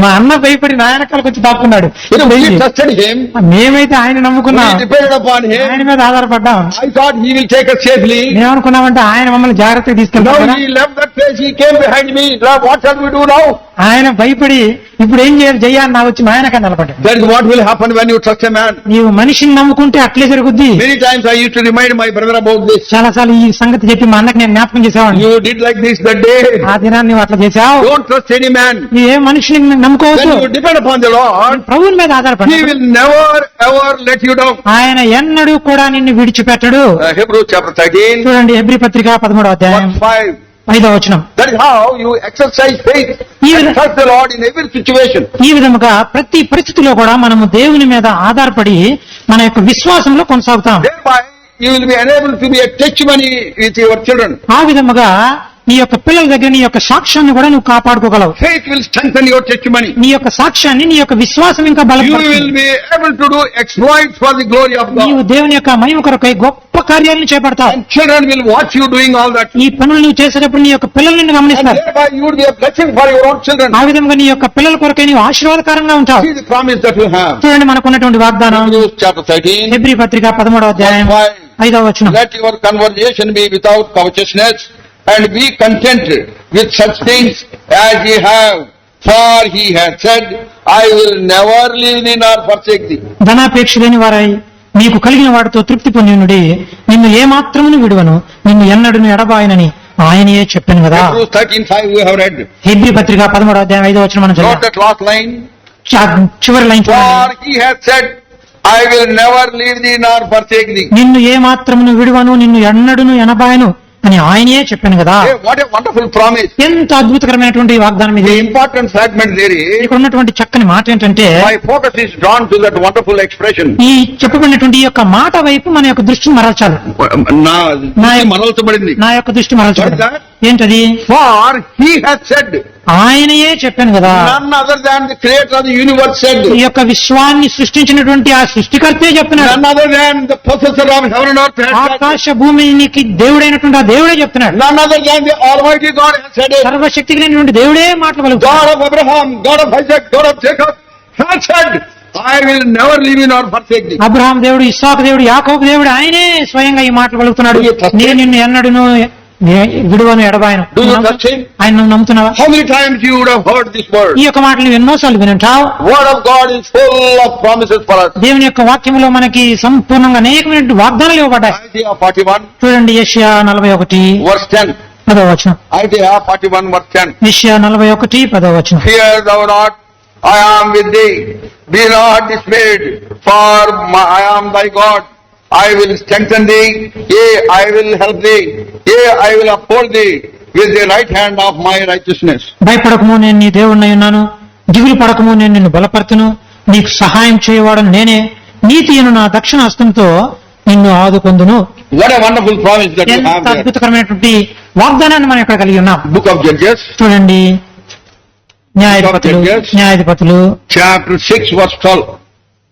మా అన్న భయపడి నా వెనకాలకు వచ్చి దాక్కున్నాడు. We trusted him. మేమైతే ఆయన నమ్ముకున్నాం, We depended upon him. ఆయన మీద ఆధారపడ్డాం. I thought he will take us safely. మేమనుకున్నామంటే ఆయన మమ్మల్ని జాగ్రత్తగా Now తీసుకెళ్తాం. he left that place. He came behind me. Now what shall we do now? ఆయన భయపడి ఇప్పుడు ఏం చేయాలి జయ్యాన్ని నా వచ్చి మా వెనక నిలబడ్డాడు. That is what will happen when you trust a man. నీవు మనిషిని నమ్ముకుంటే అట్లే జరుగుద్ది. Many times I used to remind my brother about this. చాలా సార్లు ఈ సంగతి చెప్పి మా అన్నకి నేను జ్ఞాపకం చేసేవాడిని. You did like this that day. ఆ దినాన్ని నువ్వు అట్లా చేశావు. Don't trust any man. నీ ఏ మనిషిని నమ్ముకోవచ్చు. When you depend upon the Lord, ప్రభువుని మీద ఆధారపడి He will never ever let you down. ఆయన ఎన్నడూ కూడా నిన్ను విడిచిపెట్టడు. Hebrews chapter 13, చూడండి హెబ్రీ పత్రిక 13వ అధ్యాయం verse 5. 5వ వచనం. That is how you exercise faith and trust the Lord in every situation. ఈ విధముగా ప్రతి పరిస్థితిలో కూడా మనము దేవుని మీద ఆధారపడి మన యొక్క విశ్వాసంలో కొనసాగుతాం. Thereby you will be enabled to be a testimony with your children. ఆ విధముగా నీ యొక్క పిల్లల దగ్గర నీ యొక్క సాక్ష్యాన్ని కూడా నువ్వు కాపాడుకోగలవు. Faith will strengthen your testimony. నీ యొక్క సాక్ష్యాన్ని, నీ యొక్క విశ్వాసం ఇంకా You బలపడుతుంది. will be able to do exploits for the glory of నీవు God. దేవుని యొక్క మహిమ కొరకై గొప్ప కార్యాలను చేపడతావు. And children will watch you doing all that. ఈ పనులు నువ్వు చేసేటప్పుడు నీ యొక్క పిల్లలు నిన్ను And గమనిస్తారు. thereby you will be a blessing for your own children. ఆ విధంగా నీ యొక్క పిల్లల కొరకై నీవు ఆశీర్వాదకరంగా ఉంటావు. See the promise that you have. చూడండి మనకున్నటువంటి వాగ్దానం Hebrews chapter 13, హెబ్రీ పత్రిక 13వ అధ్యాయం verse 5. 5వ వచనం. Let your conversation be without covetousness, and be content with such things as ye have. For he hath said, I will never leave thee nor forsake thee. ధనాపేక్ష లేని వారై నీకు కలిగిన వాటితో తృప్తి పొందినుడి, నిన్ను ఏమాత్రమును విడువను, నిన్ను ఎన్నడును ఎడబాయనని ఆయనే చెప్పాను కదా. Hebrews 13:5 we have read. Hebrew పత్రిక 13వ అధ్యాయం 5వ వచనం మనం Note చదివాం. that last line. చివరి లైన్ For చూడండి. he hath said, I will never leave thee nor forsake thee. నిన్ను ఏమాత్రమును విడువను, నిన్ను ఎన్నడును ఎనబాయను అని ఆయనే చెప్పాను కదా. Hey, what a wonderful promise. ఎంత అద్భుతకరమైనటువంటి వాగ్దానం ఇది. The important fragment there is, ఇక్కడ ఉన్నటువంటి చక్కని మాట ఏంటంటే, my focus is drawn to that wonderful expression. ఈ చెప్పబడినటువంటి ఈ యొక్క మాట వైపు మన యొక్క దృష్టిని మరల్చాలి. నా దృష్టి మరల్చబడింది. నా యొక్క దృష్టి మరల్చాలి. What is that? ఏంటది? For he hath said, ఆయనయే చెప్పాను కదా. none other than the creator of the universe said, ఈ యొక్క విశ్వాన్ని సృష్టించినటువంటి ఆ సృష్టికర్తే చెప్పినాడు. none other than the possessor of heaven and earth has said, ఆకాశ భూమికి దేవుడైనటువంటి ఆ దేవుడే చెప్తున్నాడు. none other than the almighty God has said it. సర్వశక్తి కలిగినటువంటి దేవుడే మాటలు పలుకుతాడు. God of Abraham, God of Isaac, God of Jacob has said, I will never leave you nor forsake thee. Abraham దేవుడు, ఇస్సాకు దేవుడు, యాకోబు దేవుడు ఆయనే స్వయంగా ఈ మాటలు పలుకుతున్నాడు. నేను నిన్ను ఎన్నడును విడువను ఎడబాయను. Do you trust him? ఆయన నువ్వు నమ్ముతున్నావా? How many times you would have heard this word? ఈ యొక్క మాటలు నువ్వు ఎన్నోసార్లు వినుంటావు. Word of God is full of promises for us. దేవుని యొక్క వాక్యంలో మనకి సంపూర్ణంగా అనేకమైన వాగ్దానాలు ఇవ్వబడ్డాయి. Isaiah 41 చూడండి యెషయా 41 verse 10. 10వ వచనం. Isaiah 41 verse 10. యెషయా 41 10వ వచనం. Fear thou not, I am with thee. Be not dismayed, for I am thy God. I will strengthen thee, yea, I will help thee, yea, I will uphold thee with the right hand of my righteousness. భయపడకము, నేను నీ దేవుడినై ఉన్నాను. దిగులు పడకము, నేను నిన్ను బలపర్తును. నీకు సహాయం చేయవాడను నేనే. నీతి అను నా దక్షిణ హస్తంతో నిన్ను ఆదుకొందును. What a wonderful promise that you have ఎంత there. అద్భుతకరమైనటువంటి వాగ్దానాన్ని మనం ఇక్కడ కలిగి ఉన్నాం. Book of Judges, చూడండి న్యాయాధిపతులు chapter 6 verse 12.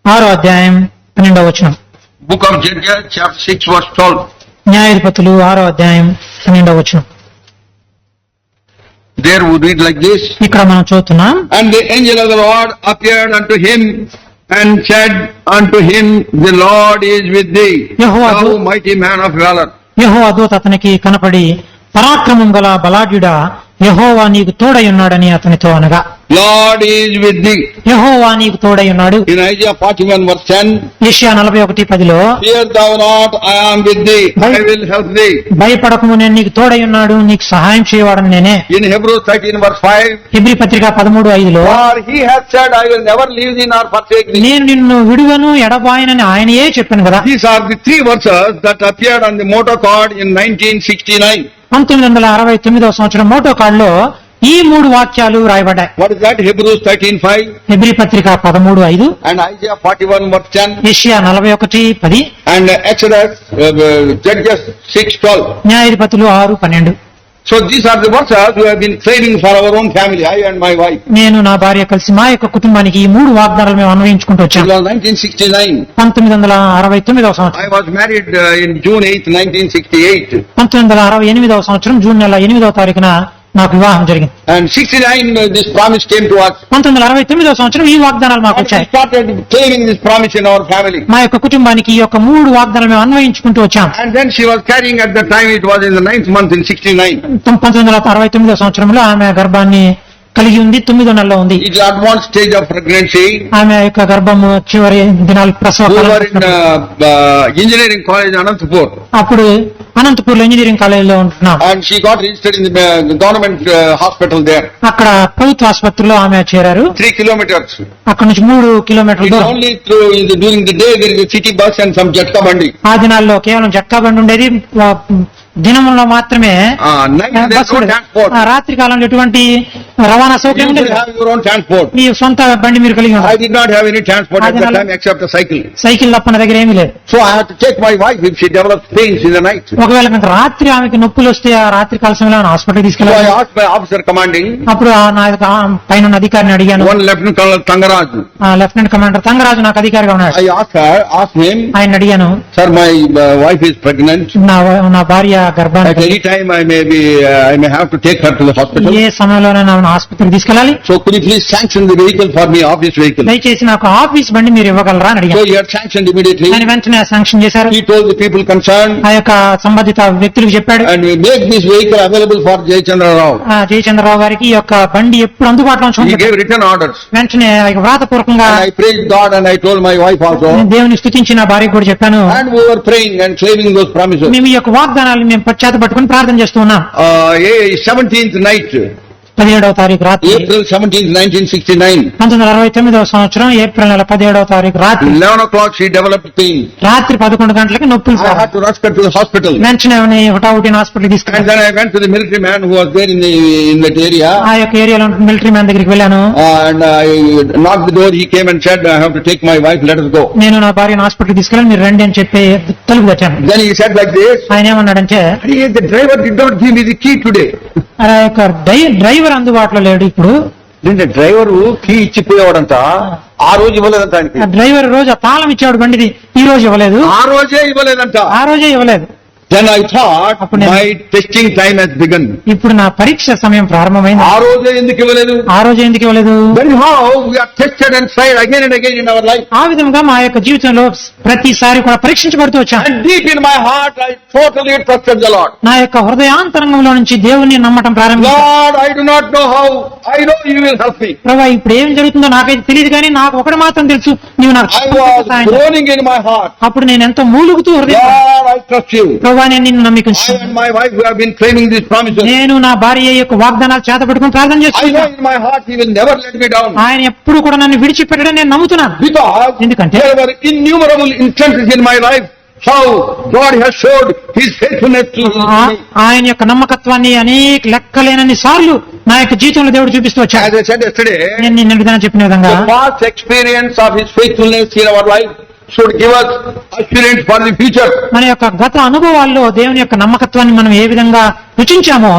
6వ అధ్యాయం 12వ వచనం. Book of Judges, chapter 6 verse 12. న్యాయాధిపతులు 6వ అధ్యాయం 12వ వచనం. There we read like this. ఇక్కడ మనం చూస్తున్నాం, And the angel of the Lord appeared unto him and said unto him, The Lord is with thee, Jehovah thou mighty man of valor. యెహోవా దూత అతనికి కనపడి, పరాక్రమం గల బలాఢ్యుడా, యెహోవా నీకు తోడై ఉన్నాడని అతనితో అనగా, Lord is with thee. యెహోవా నీకు తోడై ఉన్నాడు. In Isaiah 41 verse 10, యెషయా 41:10లో, Fear thou not, I am with thee, I will help thee. భయపడకము, నేను నీకు తోడై ఉన్నాడు, నీకు సహాయం చేయవాడని నేనే. In Hebrews 13 verse 5, హెబ్రీ పత్రిక 13:5లో, For he hath said, I will never leave thee nor forsake thee. నేను నిన్ను విడువను ఎడబాయనని ఆయనయే చెప్పాను కదా. These are the three verses that appeared on the motor card in 1969. 1969వ సంవత్సరం మోటో కార్డులో ఈ 3 వాక్యాలు రాయబడ్డాయి. What is that? Hebrews 13:5 Hebrew పత్రిక 13:5, and Isaiah 41 verse 10 యెషయా 41:10, and Exodus, Judges 6:12. న్యాయాధిపతులు 6:12. So these are the verses we have been claiming for our own family, I and my wife. నేను నా భార్య కలిసి మా యొక్క కుటుంబానికి ఈ 3 వాగ్దానాలు మేము అన్వయించుకుంటూ It వచ్చాము. was 1969. 1969వ సంవత్సరం. I was married in June 8, 1968. 1968వ సంవత్సరం జూన్ నెల 8వ తారీఖున నాకు వివాహం జరిగింది. And 69, this promise came to us. 1969వ సంవత్సరం ఈ వాగ్దానాలు మాకు And we వచ్చాయి. started claiming this promise in our family. మా యొక్క కుటుంబానికి ఈ యొక్క 3 వాగ్దానాలు మేము అన్వయించుకుంటూ వచ్చాం. And then she was carrying, at the time it was in the 9th month in 69. 1969వ సంవత్సరంలో ఆమె గర్భాన్ని కలిగి ఉంది, 9వ నెలలో ఉంది. It's advanced stage of pregnancy. ఆమె యొక్క గర్భము చివరి దినాలు ప్రసవ We column. were in engineering college in Anantapur. అప్పుడు అనంతపూర్లో ఇంజనీరింగ్ కాలేజీలో ఉంటున్నాం. And she got registered in the government hospital there. అక్కడ ప్రభుత్వ ఆసుపత్రిలో ఆమె చేరారు. 3 kilometers. అక్కడ నుంచి 3 కిలోమీటర్ల It's దూరం. only during the day there is a city bus and some Jatka bandi. ఆ దినాల్లో కేవలం జట్కా బండి ఉండేది. దినంలో మాత్రమే Night there is bus no ఉండేది. transport. రాత్రి కాలంలో ఎటువంటి రవాణా సౌకర్యం You ఉండేది. should have your own transport. మీ సొంత బండి మీరు కలిగి I ఉంటారు. did not have any transport at that Adinala- time except a cycle. Cycle తప్ప నా దగ్గర ఏమీ లేదు. So I had to take my wife if she develops pains in the night. ఒకవేళ కనుక రాత్రి ఆమెకి నొప్పులు వస్తే ఆ రాత్రి కాల సమయంలో హాస్పిటల్ So I తీసుకెళ్ళాలి. asked my officer commanding, అప్పుడు నా యొక్క పైన ఉన్న అధికారిని అడిగాను. one Lieutenant Colonel Tangaraj. Lieutenant commander Thangaraju నాకు అధికారిగా ఉన్నాడు. I asked him, ఆయన అడిగాను, Sir, my wife is pregnant. నా భార్య At గర్భాన్ని any time I may have to take her to the hospital. ఏ సమయంలోనైనా ఆమెను ఆసుపత్రికి తీసుకెళ్ళాలి. So could you please sanction the vehicle for me, office vehicle? దయచేసి నాకు ఆఫీస్ బండి మీరు ఇవ్వగలరా అని So అడిగాను. he had sanctioned immediately. ఆయన వెంటనే శాంక్షన్ చేశారు. He told the people concerned, ఆ యొక్క సంబంధిత వ్యక్తులకు చెప్పాడు, and we make this vehicle available for Jayachandra Rao. Jayachandrarao గారికి ఈ యొక్క బండి ఎప్పుడు అందుబాటులో He ఉంచుకుంటారు. gave written orders. వెంటనే ఆ యొక్క వ్రాతపూర్వకంగా And I praised God and I told my wife also. నేను దేవుని స్తుతించి నా భార్యకు కూడా చెప్పాను. And we were praying and claiming those promises. మేము ఈ యొక్క వాగ్దానాలు మేము పశ్చాత్త పట్టుకుని ప్రార్థన చేస్తూ ఉన్నాం. 17th night, 17వ తారీఖు రాత్రి, April 17th, 1969, 1969వ సంవత్సరం ఏప్రిల్ నెల 17వ తారీఖు రాత్రి 11 o'clock she developed pain. రాత్రి 11 గంటలకి నొప్పులు I had to rush her to the hospital. వెంటనే హుటాహుటిన హాస్పిటల్ And తీసుకెళ్ళాను. then I went to the military man who was there in that area. ఆ యొక్క ఏరియాలో మిలిటరీ మ్యాన్ దగ్గరికి వెళ్ళాను. And I knocked the door. He came and said, I have to take my wife, let us go. నేను నా భార్యను hospital తీసుకెళ్ళాను, మీరు రండి అని చెప్పి తలుపు తట్టాను. Then he said like this, ఆయన ఏమన్నాడంటే, "Hey, the driver did not give me the key today." ఆ యొక్క డ్రైవర్ అందుబాటులో లేడు ఇప్పుడు. దీంట్లో డ్రైవరు కీ ఇచ్చిపోయేవాడంట, ఆ రోజు ఇవ్వలేదంట ఆ ఆయనకి. డ్రైవర్ రోజు ఆ తాళం ఇచ్చాడు బండిది, ఈ రోజు ఇవ్వలేదు. ఆ రోజే ఇవ్వలేదంట. ఆ రోజే ఇవ్వలేదు. Then I thought అప్పుడు నేను- my testing time has begun. ఇప్పుడు నా పరీక్ష సమయం ప్రారంభమైంది. ఆ రోజే ఎందుకు ఇవ్వలేదు? ఆ రోజు ఎందుకు ఇవ్వలేదు? That is how we are tested and tried again and again in our life. ఆ విధంగా మా యొక్క జీవితంలో ప్రతిసారి కూడా పరీక్షించబడుతూ వచ్చాను. And deep in my heart, I totally trusted the Lord. నా యొక్క హృదయాంతరంగంలో నుంచి దేవుణ్ణి నమ్మటం ప్రారంభించాను. Lord, I do not know how. I know you will help me. ప్రభా, ఇప్పుడు ఏం జరుగుతుందో నాకైతే తెలియదు, కానీ నాకు ఒకటి మాత్రం తెలుసు, నీవు నాకు I was సహాయం చేయి. groaning in my heart. అప్పుడు నేను ఎంతో మూలుగుతూ హృదయం, Lord, I trust you. ప్రభా నేను నిన్ను I నమ్మికుంటున్నాను. and my wife who have been claiming these promises. నేను నా భార్య యొక్క వాగ్దానాలు చేతపట్టుకుని ప్రార్థన I know చేస్తున్నాను. in my heart he will never let me down. ఆయన ఎప్పుడు కూడా నన్ను విడిచిపెట్టడం నేను నమ్ముతున్నాను. Because ఎందుకంటే there were innumerable instances in my life how God has showed his faithfulness to me. ఆయన యొక్క నమ్మకత్వాన్ని అనేక లెక్కలేనన్ని సార్లు నా యొక్క జీవితంలో దేవుడు చూపిస్తూ వచ్చాడు. As I said yesterday, నేను నిన్న విధానం చెప్పిన విధంగా the past experience of his faithfulness in our life should give us assurance for the future. మన యొక్క గత అనుభవాల్లో దేవుని యొక్క నమ్మకత్వాన్ని మనం ఏ విధంగా రుచించామో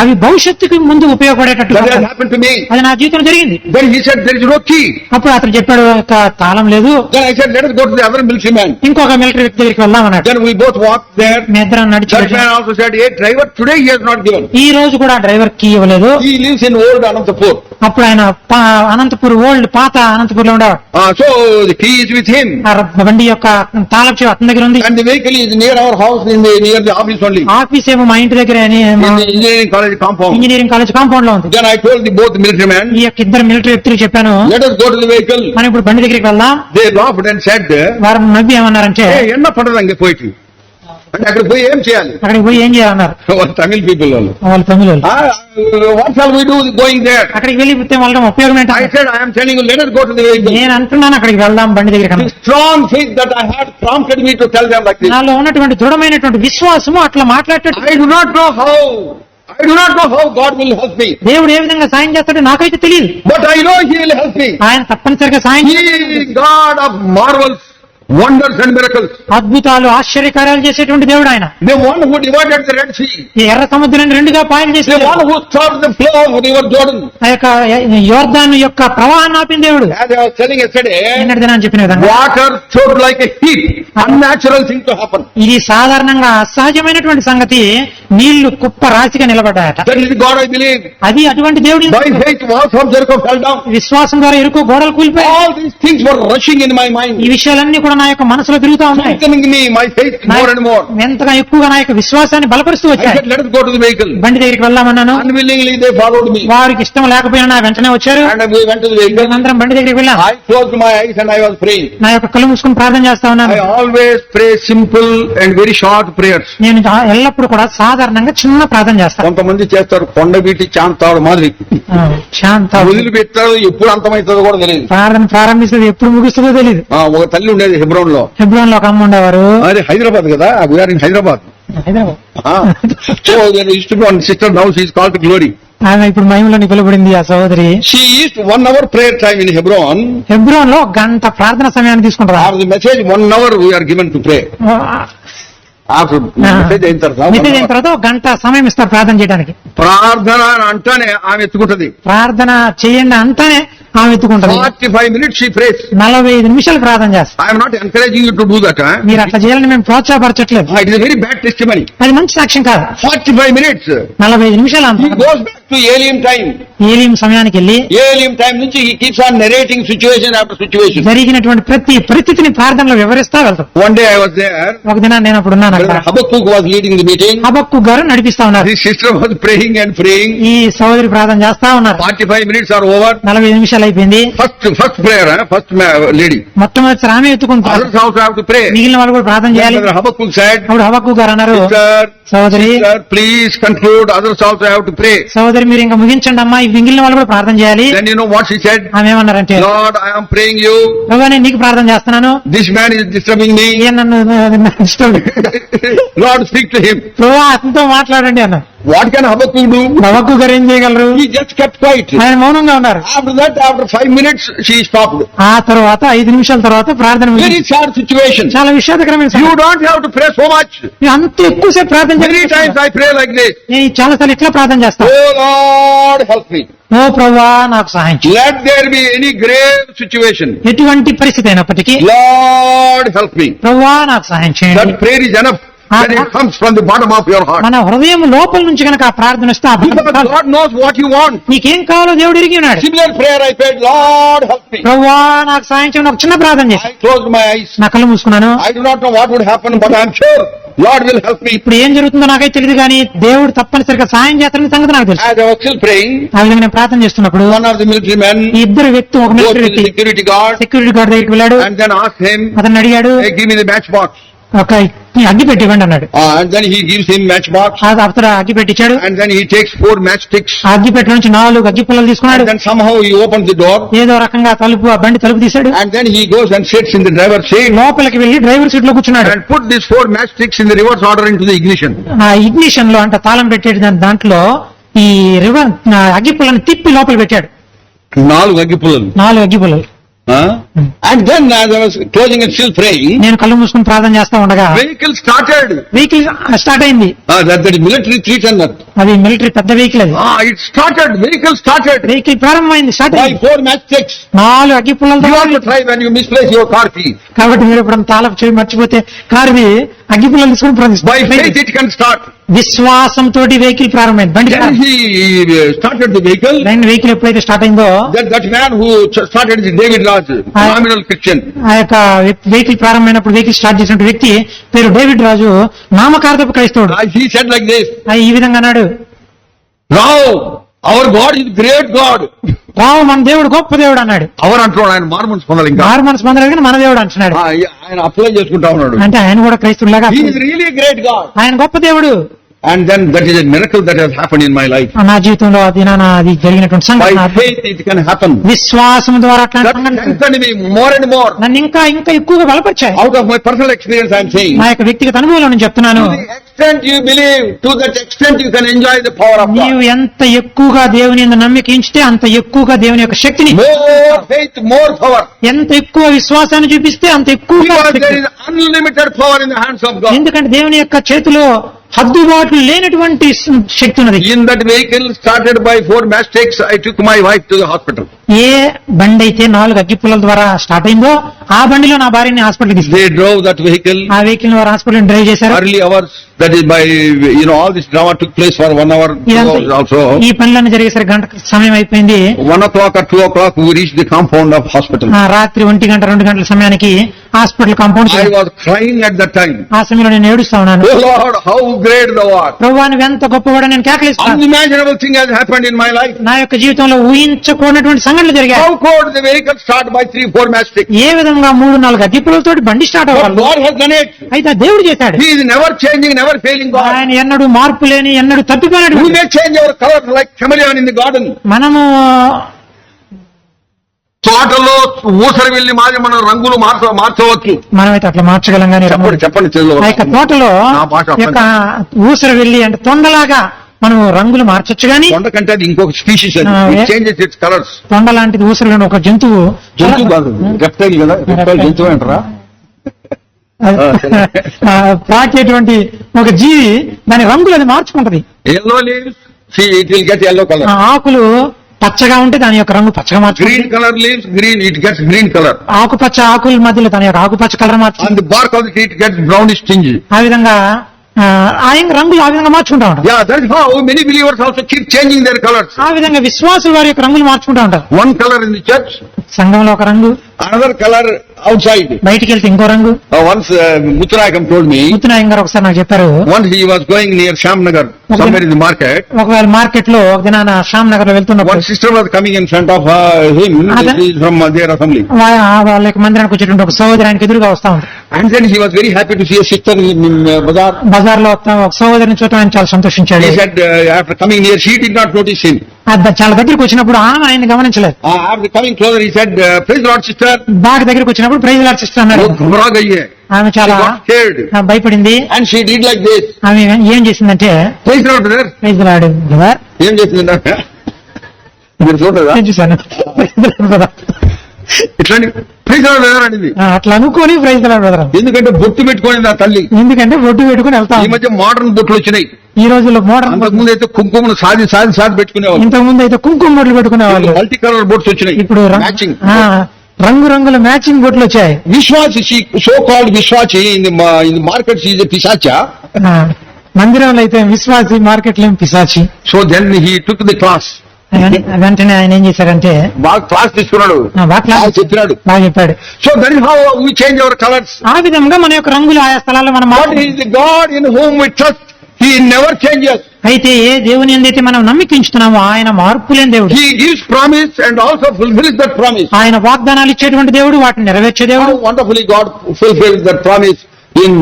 అవి భవిష్యత్తుకి ముందు ఉపయోగపడేటట్టు That has happened to me. అది నా జీవితంలో జరిగింది. Then he said, there is no key. అప్పుడు అతను చెప్పాడు "ఒక తాళం లేదు." Then I said, let us go to the other military man. ఇంకొక మిలిటరీ వ్యక్తి దగ్గరికి వెళ్దాం అన్నాడు. Then we both walked there. మీ ఇద్దరం నడిచి That man also said, hey driver, today he has not given. ఈ రోజు కూడా డ్రైవర్ కీ ఇవ్వలేదు. He lives in old Anantapur. అప్పుడు ఆయన అనంతపూర్ ఓల్డ్ పాత అనంతపూర్ లో ఉండేవాడు. So the key is with him. ఆ బండి యొక్క తాళం చెవి అతని దగ్గర ఉంది. And the vehicle is near our house, near the office only. Office ఏమో మా ఇంటి దగ్గర In the engineering college compound. Engineering college compound లో ఉంది. Then I told the both military men, ఈ యొక్క ఇద్దరు మిలిటరీ వ్యక్తులు చెప్పాను let us go to the vehicle. మనం ఇప్పుడు బండి దగ్గరికి వెళ్దాం. They laughed and said, వారు నవ్వి ఏమన్నారంటే hey, enna padadu ange poiti. అంటే అక్కడ పోయి ఏం చేయాలి? అక్కడికి పోయి ఏం చేయాలన్నారు తమిళ పీపుల్ వాళ్ళు. వాళ్ళు Tamil what shall we do going there? అక్కడికి వెళ్ళి వాళ్ళ ఉపయోగం ఏంటి? I said, I am telling you, let us go to the vehicle. నేను అంటున్నాను అక్కడికి వెళ్దాం బండి దగ్గర. The strong faith that I had prompted me to tell them like this. నాలో ఉన్నటువంటి దృఢమైనటువంటి విశ్వాసము అట్లా మాట్లాడేటట్టు I do not know how God will help me. దేవుడు ఏ విధంగా సాయం చేస్తాడో నాకైతే తెలియదు. But I know He will help me. ఆయన తప్పనిసరిగా సాయం He is God of marvels, wonders and miracles. అద్భుతాలు ఆశ్చర్యకార్యాలు చేసేటువంటి దేవుడు ఆయన. The one who divided the Red Sea. ఈ ఎర్ర సముద్రాన్ని రెండుగా పాయలు The చేసిన one who stopped the flow of River Jordan. ఆ యొక్క యోర్దాను యొక్క ప్రవాహాన్ని ఆపిన దేవుడు. As I was telling yesterday, నిన్నటి దినాన్ని చెప్పిన విధంగా water stood like a heap. Unnatural thing to happen. ఇది సాధారణంగా అసహజమైనటువంటి సంగతి. నీళ్లు కుప్ప రాశిగా నిలబడ్డాయట. That is the God I believe. అది అటువంటి దేవుడి By faith, walls of Jericho fell down. విశ్వాసం ద్వారా ఎరుకో గోడలు కూలిపోయి All these things were rushing in my mind, ఈ విషయాలన్నీ కూడా నా యొక్క మనసులో తిరుగుతా ఉన్నాయి. strengthening me, my faith more and more. ఎంతగా ఎక్కువగా నా యొక్క విశ్వాసాన్ని బలపరుస్తూ I వచ్చాయి. said, let us go to the vehicle. బండి దగ్గరికి వెళ్దామన్నాను. Unwillingly, they followed me. వారికి ఇష్టం లేకపోయినా నా వెంటనే వచ్చారు. And we went to the vehicle. మేమందరం బండి దగ్గరికి వెళ్ళాం. I closed my eyes and I was praying. నా యొక్క కళ్ళు మూసుకుని ప్రార్థన చేస్తా ఉన్నాను. I always pray simple and very short prayers. నేను ఎల్లప్పుడు కూడా సాధారణంగా చిన్న ప్రార్థన చేస్తాను. కొంతమంది చేస్తారు కొండబీటి చాంతాడు మాదిరి, శాంత వదిలిపెట్టారు ఎప్పుడు అంతమవుతుందో కూడా తెలియదు. ప్రార్థన ప్రారంభిస్తుంది ఎప్పుడు ముగిస్తుందో తెలియదు. ఒక తల్లి ఉండేది హెబ్రోన్ లో. హెబ్రోన్ లో ఒక అమ్మ ఉండేవారు. అది హైదరాబాద్ కదా, we are in Hyderabad. So sister now she is called Glory. ఆమె ఇప్పుడు మహిమలో పిలువబడింది ఆ సహోదరి. She is 1 hour prayer time in Hebron. Hebron లో గంట ప్రార్థన సమయాన్ని తీసుకుంటారు. After the message 1 hour we are given to pray. After message అయిన తర్వాత ఒక గంట సమయం ఇస్తారు ప్రార్థన చేయడానికి. ప్రార్థన అంటానే ఆమె ఎత్తుకుంటది. ప్రార్థన చేయండి అంటానే ఆమె ఎత్తుకుంటది. 45 minutes she prays. 45 నిమిషాలు ప్రార్థన చేస్తారు. I am not encouraging you to do that. మీరు అట్లా చేయాలని మేము ప్రోత్సాహపరచట్లేదు. It is a very bad testimony. అది మంచి సాక్ష్యం కాదు. 45 minutes. 45 నిమిషాలు He goes back to Elim time. ఏలీం సమయానికి వెళ్ళి Elim time నుంచి he keeps on narrating situation after situation. జరిగినటువంటి ప్రతి పరిస్థితిని ప్రార్థనలో వివరిస్తా వెళ్తాం. One day I was there. ఒక దినాన్ని నేను అప్పుడు ఉన్నాను అక్కడ. Habakkuk was leading the meeting. హబక్కు గారు నడిపిస్తా ఉన్నారు. His sister was praying and praying. ఈ సహోదరి ప్రార్థన చేస్తా ఉన్నారు. 45 minutes are over. 45 నిమిషాలు అయిపోయింది. First prayer, first lady. మొట్టమొదటి ఆమె ఎత్తుకుంటారు. Others also have to pray. మిగిలిన వాళ్ళు కూడా ప్రార్థన చేయాలి. Habakkuk said, అప్పుడు హబక్కు గారు అన్నారు, సహోదరి please conclude. Others also have to pray. సహోదరి మీరు ఇంకా ముగించండి అమ్మా, ఈ మిగిలిన వాళ్ళు కూడా ప్రార్థన చేయాలి. Then you know what she said? ఆమె ఏమన్నారంటే, Lord, I am praying you. ప్రభువా నేను నీకు ప్రార్థన చేస్తున్నాను. This man is disturbing me. ఈయన నన్ను disturb. Lord, speak to him. ప్రభువా అతనితో మాట్లాడండి అన్న. What can Habakkuk do? హబక్కు గారు ఏం చేయగలరు? He just kept quiet. ఆయన మౌనంగా ఉన్నారు. After that, after 5 minutes, she stopped. ఆ తర్వాత 5 నిమిషాల తర్వాత ప్రార్థన Very sad situation. చాలా విషాదకరమైన You సంగతి. don't have to pray so much. నేను అంత ఎక్కువసేపు ప్రార్థన Many times చేస్తాను. I pray like this. నేను చాలా సార్లు ఇట్లా ప్రార్థన చేస్తాను. Oh Lord, help me. ఓ ప్రభువా నాకు సహాయం చేయి. Let there be any grave situation. ఎటువంటి పరిస్థితి అయినప్పటికీ Lord, help me. ప్రభువా నాకు సహాయం చేయండి. That prayer is enough. When it comes from the bottom of your heart. మన హృదయం లోపల నుంచి కనుక ఆ ప్రార్థన వస్తే ఆ Because ప్రార్థన God knows what you want. నీకేం కావాలో దేవుడు ఎరిగి ఉన్నాడు. Similar prayer I prayed, Lord, help me. ప్రభువా నాకు సహాయం చేయమని ఒక చిన్న ప్రార్థన చేసి I closed my eyes. నా కళ్ళు మూసుకున్నాను. I do not know what would happen, but I am sure Lord will help me. ఇప్పుడు ఏం జరుగుతుందో నాకైతే తెలియదు కానీ దేవుడు తప్పనిసరిగా సహాయం చేస్తారని సంగతి నాకు తెలుసు. As I was still praying, ఆ విధంగా నేను ప్రార్థన చేస్తున్నప్పుడు one of the military men ఈ ఇద్దరు వ్యక్తి ఒక goes మిలిటరీ to the వ్యక్తి security guard సెక్యూరిటీ గార్డ్ దగ్గరికి వెళ్ళాడు. and then asked him, అతను అడిగాడు, hey, give me the matchbox. ఒక అగ్గి పెట్టి ఇవ్వండి అన్నాడు. And then he gives him matchbox. అతను అగ్గి పెట్టి ఇచ్చాడు. And then he takes 4 matchsticks. ఆ అగ్గి పెట్టి నుంచి 4 అగ్గి పుల్లలు తీసుకున్నాడు. And then somehow he opens the door. ఏదో రకంగా ఆ బండి తలుపు తీశాడు. And then he goes and sits in the driver's seat. లోపలికి వెళ్లి డ్రైవర్ సీట్ లో కూర్చున్నాడు. And put these 4 matchsticks in the reverse order into the ignition. ఆ ఇగ్నిషన్ లో అంటే తాళం పెట్టేది దాంట్లో ఈ అగ్గి పుల్లని తిప్పి లోపల పెట్టాడు. 4 అగ్గిపుల్లలు. 4 అగ్గి పుల్లలు. And then as I was closing and still praying, నేను కళ్ళు మూసుకుని ప్రార్థన చేస్తా ఉండగా vehicle started. వెహికల్ స్టార్ట్ అయింది. That military 310. అది మిలిటరీ పెద్ద వెహికల్ అది. It started. Vehicle started. Vehicle ప్రారంభమైంది, స్టార్ట్ By అయింది. 4 matchsticks. 4 అగ్గి పుల్లలతో. You have to try when you misplace your car key. కాబట్టి మీరు ఇప్పుడు తాళపు చెవి మర్చిపోతే కారుని అగ్గి పుల్లలు తీసుకుని By faith ప్రారంభిస్తారు. it can start. విశ్వాసంతో వెహికల్ ప్రారంభమైంది, బండి Then he started the vehicle. Vehicle ఎప్పుడైతే స్టార్ట్ అయిందో That man who started is David Raj, nominal Christian. ఆ యొక్క వెహికల్ ప్రారంభమైనప్పుడు వెహికల్ స్టార్ట్ చేసిన వ్యక్తి పేరు డేవిడ్ రాజు, నామకార్థపు క్రైస్తవుడు. He said like this, ఈ విధంగా అన్నాడు, "Now our God is great God." రావు మన దేవుడు గొప్ప దేవుడు అన్నాడు. అవర్ అంటున్నాడు ఆయన మార్మన్స్ పొందాలి ఇంకా. మారు మనసు పొందలేదు కానీ మన దేవుడు అంటున్నాడు. ఆయన అప్లై చేసుకుంటా ఉన్నాడు. అంటే ఆయన కూడా క్రైస్తవులాగా He is really a great God. ఆయన గొప్ప దేవుడు. And then that is a miracle that has happened in my life. నా జీవితంలో అది జరిగినటువంటి By సంఘటన. faith it can happen. విశ్వాసం ద్వారా అట్లాంటి That సంఘటనలు strengthened me more and more. నన్ను ఇంకా ఎక్కువగా బలపరిచాయి. Out of my personal experience I am saying. నా యొక్క వ్యక్తిగత అనుభవంలో నేను చెప్తున్నాను. To the extent you believe, to that extent you can enjoy the power of God. నీవు ఎంత ఎక్కువగా దేవుని యందు నమ్మిక ఉంచితే అంత ఎక్కువగా దేవుని యొక్క శక్తిని, More faith, more power. ఎంత ఎక్కువ విశ్వాసాన్ని చూపిస్తే అంత ఎక్కువగా Because there Shakti. is unlimited power in the hands of God. ఎందుకంటే దేవుని యొక్క చేతిలో హద్దుబాట్లు లేనటువంటి శక్తి ఉన్నది. In that vehicle started by 4 matchsticks, I took my wife to the hospital. ఏ బండి అయితే 4 అగ్గిపుల్లల ద్వారా స్టార్ట్ అయిందో ఆ బండిలో నా భార్యని హాస్పిటల్కి తీసుకు, They drove that vehicle. ఆ వెహికల్ వారు హాస్పిటల్ డ్రైవ్ చేశారు. Early hours, that is by, all this drama took place for 1 hour, 2 ఇదంతా hours also. ఈ పనులన్నీ జరిగేసరికి గంట సమయం అయిపోయింది. 1 o'clock or 2 o'clock we reached the compound of hospital. రాత్రి 1 గంట 2 గంటల సమయానికి hospital compound. I was crying at that time. ఆ సమయంలో నేను ఏడుస్తా ఉన్నాను. Oh Lord, how great thou art. ప్రభువా నువ్వు ఎంత గొప్పవాడో నేను కేకలిస్తాను. Unimaginable thing has happened in my life. నా యొక్క జీవితంలో ఊహించకూడనటువంటి సంఘటనలు జరిగాయి. How could the vehicle start by 3-4 matchsticks? ఏ విధంగా 3-4 అగ్గిపుల్లలతో బండి స్టార్ట్ But అవ్వాలి. God has done it. అయితే ఆ దేవుడు చేశాడు. He is never changing, never failing God. ఆయన ఎన్నడూ మార్పు లేని, ఎన్నడూ We తప్పిపోయినటువంటి. may change our color like chameleon in the garden. మనము తోటలో ఊసరి వెళ్ళి మాది మన రంగులు మార్చవచ్చు. మనమైతే అట్లా మార్చగలం కానీ చెప్పండి తెలుగులో. ఆ యొక్క తోటలో నా భాష అర్థం యొక్క ఊసర వెళ్ళి అంటే తొండలాగా మనం రంగులు మార్చొచ్చు గాని, కొండ కంటే అది ఇంకొక స్పీషీస్ అది. It changes its colors. తొండ లాంటిది ఊసరలోని ఒక జంతువు. జంతువు కాదు, రెప్టైల్ కదా. రెప్టైల్ జంతువు అంటారా? పాకేటువంటి ఒక జీవి దాని రంగులు అది మార్చుకుంటది. Yellow leaves, see it will get yellow color. ఆ ఆకులు పచ్చగా ఉంటే దాని యొక్క రంగు పచ్చగా Green మార్చుకుంటుంది. color leaves, green, it gets green color. ఆకుపచ్చ ఆకుల మధ్యలో దాని యొక్క ఆకుపచ్చ colour మార్చుకుంటుంది. On the bark of the tree it gets brownish tinge. ఆ విధంగా ఆయన రంగులు ఆ విధంగా మార్చుకుంటా ఉంటారు. Yeah, that is how many believers also keep changing their colors. ఆ విధంగా విశ్వాసులు వారి యొక్క రంగులు మార్చుకుంటా ఉంటారు. One color in the church, సంఘంలో ఒక రంగు, another color outside. బయటికి వెళ్తే ఇంకో రంగు. Once Muthurakam told me, ముత్తునాయక్ గారు ఒకసారి నాకు చెప్పారు, once he was going near Shamnagar, somewhere in the market. ఒకవేళ మార్కెట్ లో ఒక దినాన శ్యామ్ నగర్ లో వెళ్తున్నప్పుడు One sister was coming in front of him. She is from their assembly. వాళ్ళ యొక్క మందిరానికి వచ్చేటువంటి ఒక సహోదరి ఆయనకి ఎదురుగా వస్తా ఉంటారు. And then he was very happy to see a sister in Bazaar. Bazar లో ఒక సహోదరిని చూడటం ఆయన చాలా సంతోషించాడు. He said after coming near, she did not notice him. చాలా దగ్గరికి వచ్చినప్పుడు ఆమె ఆయన గమనించలేదు. After coming closer, he said, "Praise the Lord, sister." బాగా దగ్గరికి వచ్చినప్పుడు ప్రైజ్ లార్డ్ సిస్టర్ అన్నారు. वो घबरा गई है. ఆమె She చాలా got scared. భయపడింది. And she did like this. ఆమె ఏం చేసిందంటే, Praise the Lord, brother. Praise Lord brother ఏం చేసిందంటే మీరు చూడదా నేను చూశాను. ప్రైజ్ లార్డ్ బ్రదర్ ఇట్లాంటి ప్రైజ్ the Lord, brother అనింది. అట్లా అనుకోని ప్రైజ్ లార్డ్ బ్రదర్. ఎందుకంటే బొట్టు పెట్టుకొని నా తల్లి. ఎందుకంటే బొట్టు పెట్టుకుని వెళ్తా. ఈ మధ్య మోడర్న్ బొట్లు వచ్చినాయి. ఈ రోజుల్లో మోడర్న్, అంతకు ముందు అయితే కుంకుమను సాది పెట్టుకునేవాళ్ళు. ఇంతకు ముందు అయితే కుంకుమ బొట్లు పెట్టుకునే వాళ్ళు. మల్టీ కలర్ బొట్స్ వచ్చినాయి. ఇప్పుడు మ్యాచింగ్ రంగురంగుల మ్యాచింగ్ బొట్లు వచ్చాయి. విశ్వాసి, so called vishwasi in the market is a pishacha. మందిరంలో అయితే విశ్వాసి, మార్కెట్ లో పిశాచి. So then he took the class. వెంటనే ఆయన ఏం చేశారంటే బాగా క్లాస్ తీసుకున్నాడు, బాగా చెప్పినాడు. బాగా చెప్పాడు. So that is how we change our colours. ఆ విధంగా మన యొక్క రంగులు ఆయా స్థలాల్లో మనం What is the God in whom we trust? He never changes. అయితే ఏ దేవుని యందైతే మనం నమ్మికించుతున్నామో ఆయన మార్పు లేని దేవుడు. He gives promise and also fulfills that promise. ఆయన వాగ్దానాలు ఇచ్చేటువంటి దేవుడు, వాటిని నెరవేర్చే దేవుడు. How wonderfully God fulfilled that promise in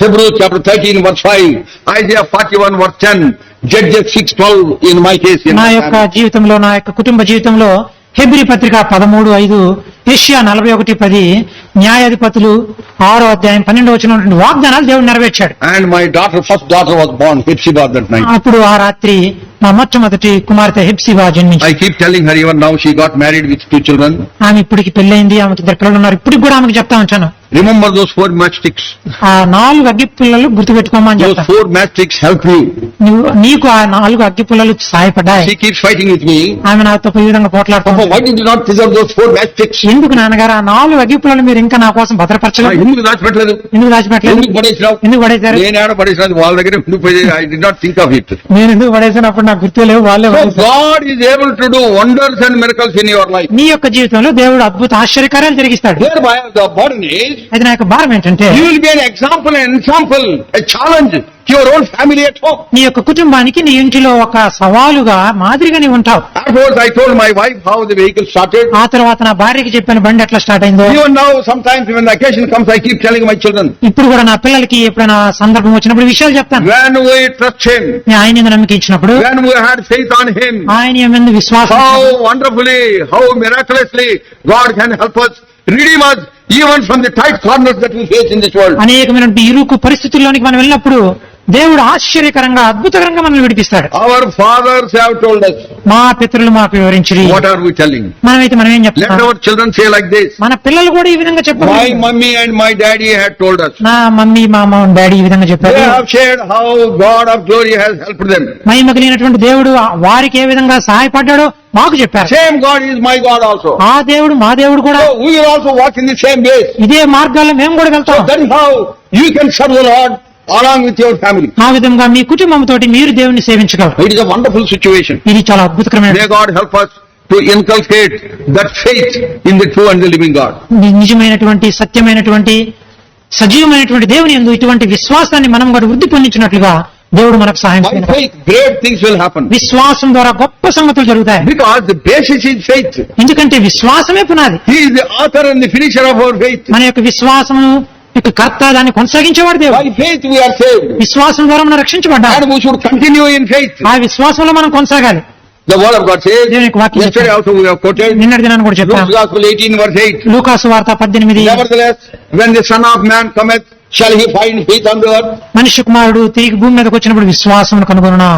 Hebrews chapter 13 verse 5, Isaiah 41 verse 10, Judges 6:12 in my case. నా యొక్క జీవితంలో, నా యొక్క కుటుంబ జీవితంలో హెబ్రీ పత్రిక 13:5, యెషయా 41:10, న్యాయాధిపతులు 6వ అధ్యాయం 12వ వచనం వాగ్దానాలు దేవుడు నెరవేర్చాడు. And my daughter, first daughter was born, Hepzibah, that night. అప్పుడు ఆ రాత్రి మా మొట్టమొదటి కుమార్తె హెప్సిబా జన్మించింది. I keep telling her, even now she got married with 2 children. ఆమె ఇప్పటికి పెళ్ళైంది, ఆమెకి 2 పిల్లలు ఉన్నారు. ఇప్పటికి కూడా ఆమెకు చెప్తా ఉంటాను, Remember those 4 matchsticks. ఆ 4 అగ్గి పుల్లలు గుర్తుపెట్టుకోమని Those చెప్తాను. 4 matchsticks help you. నీకు ఆ 4 అగ్గి పుల్లలు సహాయపడ్డాయి. She keeps fighting with me. ఆమె నాతో ఈ విధంగా Papa, పోట్లాడుతుంది. why did you not preserve those 4 matchsticks? ఎందుకు నాన్నగారు ఆ 4 అగ్గి పుల్లలు మీరు ఇంకా నా కోసం భద్రపరచలేదు? ఎందుకు దాచిపెట్టలేదు? ఎందుకు దాచిపెట్టలేదు? ఎందుకు పడేసినావు? ఎందుకు పడేశారు? నేను ఆడ పడేసినది వాళ్ళ దగ్గర ఉండిపోయి I did not think of it. నేను ఎందుకు పడేసినప్పుడు నాకు గుర్తు లేవు, వాళ్ళే So పడేశారు. God is able to do wonders and miracles in your life. నీ యొక్క జీవితంలో దేవుడు అద్భుత ఆశ్చర్యకార్యాలు జరిగిస్తాడు. Thereby the burden is, అయితే నా యొక్క భారం ఏంటంటే you will be an example, a challenge to your own family at home. నీ యొక్క కుటుంబానికి నీ ఇంటిలో ఒక సవాలుగా మాదిరిగా నీవు ఉంటావు. Afterwards I told my wife how the vehicle started. ఆ తర్వాత నా భార్యకి చెప్పాను బండి ఎట్లా స్టార్ట్ అయిందో. Even now sometimes when the occasion comes I keep telling my children, ఇప్పుడు కూడా నా పిల్లలకి ఎప్పుడైనా సందర్భం వచ్చినప్పుడు విషయాలు చెప్తాను. when we trust him, నేను ఆయన మీద నమ్మకం ఇచ్చినప్పుడు, when we had faith on him, ఆయన మీద విశ్వాసం how ఇచ్చినప్పుడు, wonderfully, how miraculously God can help us, redeem us even from the tight corners that we face in this world. అనేకమైన ఇరుకు పరిస్థితుల్లోనికి మనం వెళ్ళినప్పుడు దేవుడు ఆశ్చర్యకరంగా అద్భుతకరంగా మనల్ని విడిపిస్తాడు. Our fathers have told us. మా పితరులు మాకు వివరించిరి. What are we telling? మనం ఏం Let చెప్తాం? our children say like this. మన పిల్లలు కూడా ఈ విధంగా చెప్పారు. My mummy and my daddy had told us. నా మమ్మీ మా డాడీ ఈ విధంగా చెప్పారు. They have shared how God of glory has helped them. మహిమ కలిగినటువంటి దేవుడు వారికి ఏ విధంగా సహాయపడ్డాడో మాకు చెప్పారు. Same God is my God also. ఆ దేవుడు మా దేవుడు కూడా. So we will also walk in the same ways. ఇదే మార్గాల్లో మేము కూడా So వెళ్తాం. that is how you can serve the Lord along with your family. ఆ విధంగా మీ కుటుంబంతో మీరు దేవుని సేవించగలరు. It is a wonderful situation. ఇది చాలా అద్భుతకరమైన. May God help us to inculcate that faith in the true and the living God. నిజమైనటువంటి సత్యమైనటువంటి సజీవమైనటువంటి దేవుని యందు ఇటువంటి విశ్వాసాన్ని మనం కూడా వృద్ధి పొందించినట్లుగా దేవుడు మనకు సహాయం By చేయాలి. faith, great things will happen. విశ్వాసం ద్వారా గొప్ప సంగతులు జరుగుతాయి. Because the basis is faith. ఎందుకంటే విశ్వాసమే పునాది. He is the author and the finisher of our faith. మన యొక్క విశ్వాసము యొక్క కర్త, దాన్ని కొనసాగించేవాడు దేవుడు. By faith we are saved. విశ్వాసం ద్వారా మనం రక్షించబడ్డాం. And we should continue in faith. ఆ విశ్వాసంలో మనం కొనసాగాలి. The word of God says, దేవుని యొక్క వాక్యం yesterday also we have quoted, నిన్నటి దినాన్ని కూడా చెప్పాం. Luke's Gospel 18 verse 8. లూకాసు వార్త 18. Nevertheless, when the Son of Man cometh, shall he find faith on the earth? మనుష్య కుమారుడు తిరిగి భూమి మీదకి వచ్చినప్పుడు విశ్వాసం కనుగొనునా?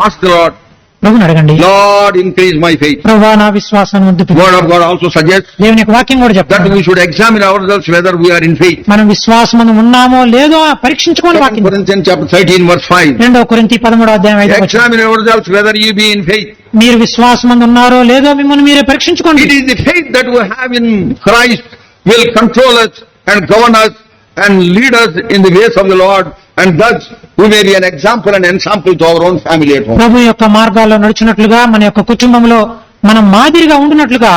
Ask the Lord, ప్రభుని అడగండి. Lord, increase my faith. ప్రభువా నా విశ్వాసాన్ని వృద్ధి Word of God also suggests దేవుని యొక్క వాక్యం కూడా that చెప్తాడు. we should examine ourselves whether we are in faith. మనం విశ్వాసం ఉన్నామో లేదో పరీక్షించుకోని 2 వాక్యం. Corinthians chapter 13 verse 5. 2 కొరింథీ 13:5. Examine yourselves whether you be in faith. మీరు విశ్వాసం ఉన్నారో లేదో మిమ్మల్ని మీరే పరీక్షించుకోండి. It is the faith that we have in Christ will control us and govern us and lead us in the ways of the Lord, and thus we may be an example and ensample to our own family at home. ప్రభు యొక్క మార్గాల్లో నడుచున్నట్లుగా మన యొక్క కుటుంబంలో మనం మాదిరిగా ఉండునట్లుగా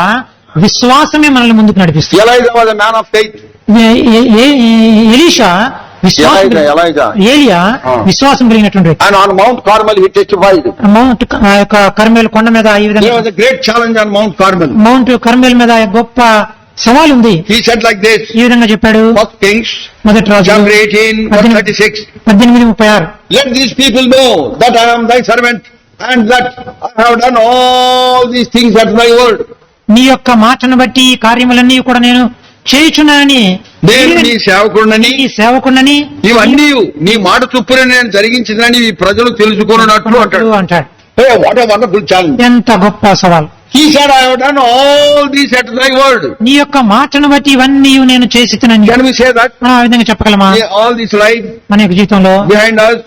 విశ్వాసమే మనల్ని ముందుకు నడిపిస్తుంది. Elijah was a man of faith. Elisha విశ్వాసం, Elijah. ఏలియా విశ్వాసం కలిగినటువంటి వ్యక్తి. And on Mount Carmel he testified. Mount ఆ యొక్క కర్మేలు కొండ మీద ఈ There విధంగా was a great challenge on Mount Carmel. Mount Carmel మీద గొప్ప సవాల్ ఉంది. He said like this, ఈ విధంగా చెప్పాడు. 1 Kings మొదటి రాజు chapter 18 verse 36. 18:36. Let these people know that I am thy servant and that I have done all these things at thy word. నీ యొక్క మాటను బట్టి ఈ కార్యములన్నీ కూడా నేను చేయుచున్నానని, నేను నీ సేవకుడినని, నీ సేవకుడినని ఇవన్నీ నీ మాట చొప్పున నేను జరిగించిందని ఈ ప్రజలు తెలుసుకున్నట్లు అంటాడు. అంటాడు. Hey, what a wonderful challenge. ఎంత గొప్ప సవాల్. He said, I have done all these at thy word. నీ యొక్క మాటను బట్టి ఇవన్నీ నేను చేసినని. Can we say that? మనం ఆ విధంగా చెప్పగలమా? All this life మన యొక్క జీవితంలో behind us,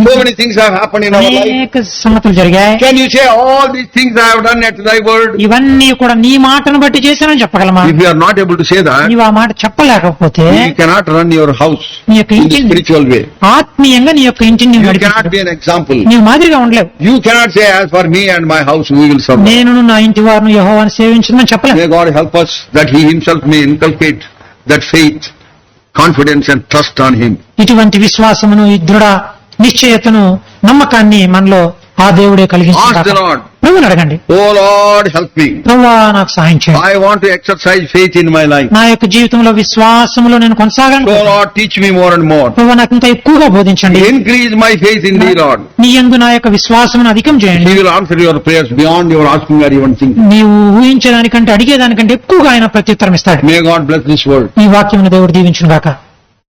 so many things have happened in our life. అనేక సంగతులు జరిగాయి. Can you say all these things I have done at thy word? ఇవన్నీ కూడా నీ మాటను బట్టి చేశానని చెప్పగలమా? If you are not able to say that, నీవు ఆ మాట చెప్పలేకపోతే you cannot run your house నీ యొక్క in the ఇంటిని spiritual way. ఆత్మీయంగా నీ యొక్క ఇంటిని You నడిపించు. cannot be an example. నీవు మాదిరిగా ఉండలేవు. You cannot say, as for me and my house, we will serve. నేను నా ఇంటి వారిని యెహోవాను సేవించమని చెప్పలేను. May God help us that He Himself may inculcate that faith, confidence and trust on Him. ఇటువంటి విశ్వాసమును, ఈ దృఢ నిశ్చయతను, నమ్మకాన్ని మనలో ఆ దేవుడే Ask the కలిగించాడు. Lord, ప్రభువుని అడగండి. Oh Lord, help me. ప్రభువా నాకు సహాయం చేయండి. I want to exercise faith in my life. నా యొక్క జీవితంలో విశ్వాసములో నేను కొనసాగాలి. Oh Lord, teach me more and more. ప్రభువా నాకు ఇంకా ఎక్కువగా బోధించండి. Increase my faith in Thee, Lord. నీ యందు నా యొక్క విశ్వాసమును అధికం చేయండి. He will answer your prayers beyond your asking or even thinking. నీవు ఊహించేదానికంటే అడిగేదానికంటే ఎక్కువగా ఆయన ప్రత్యుత్తరం ఇస్తాడు. May God bless this word. ఈ వాక్యమును దేవుడు దీవించును గాక.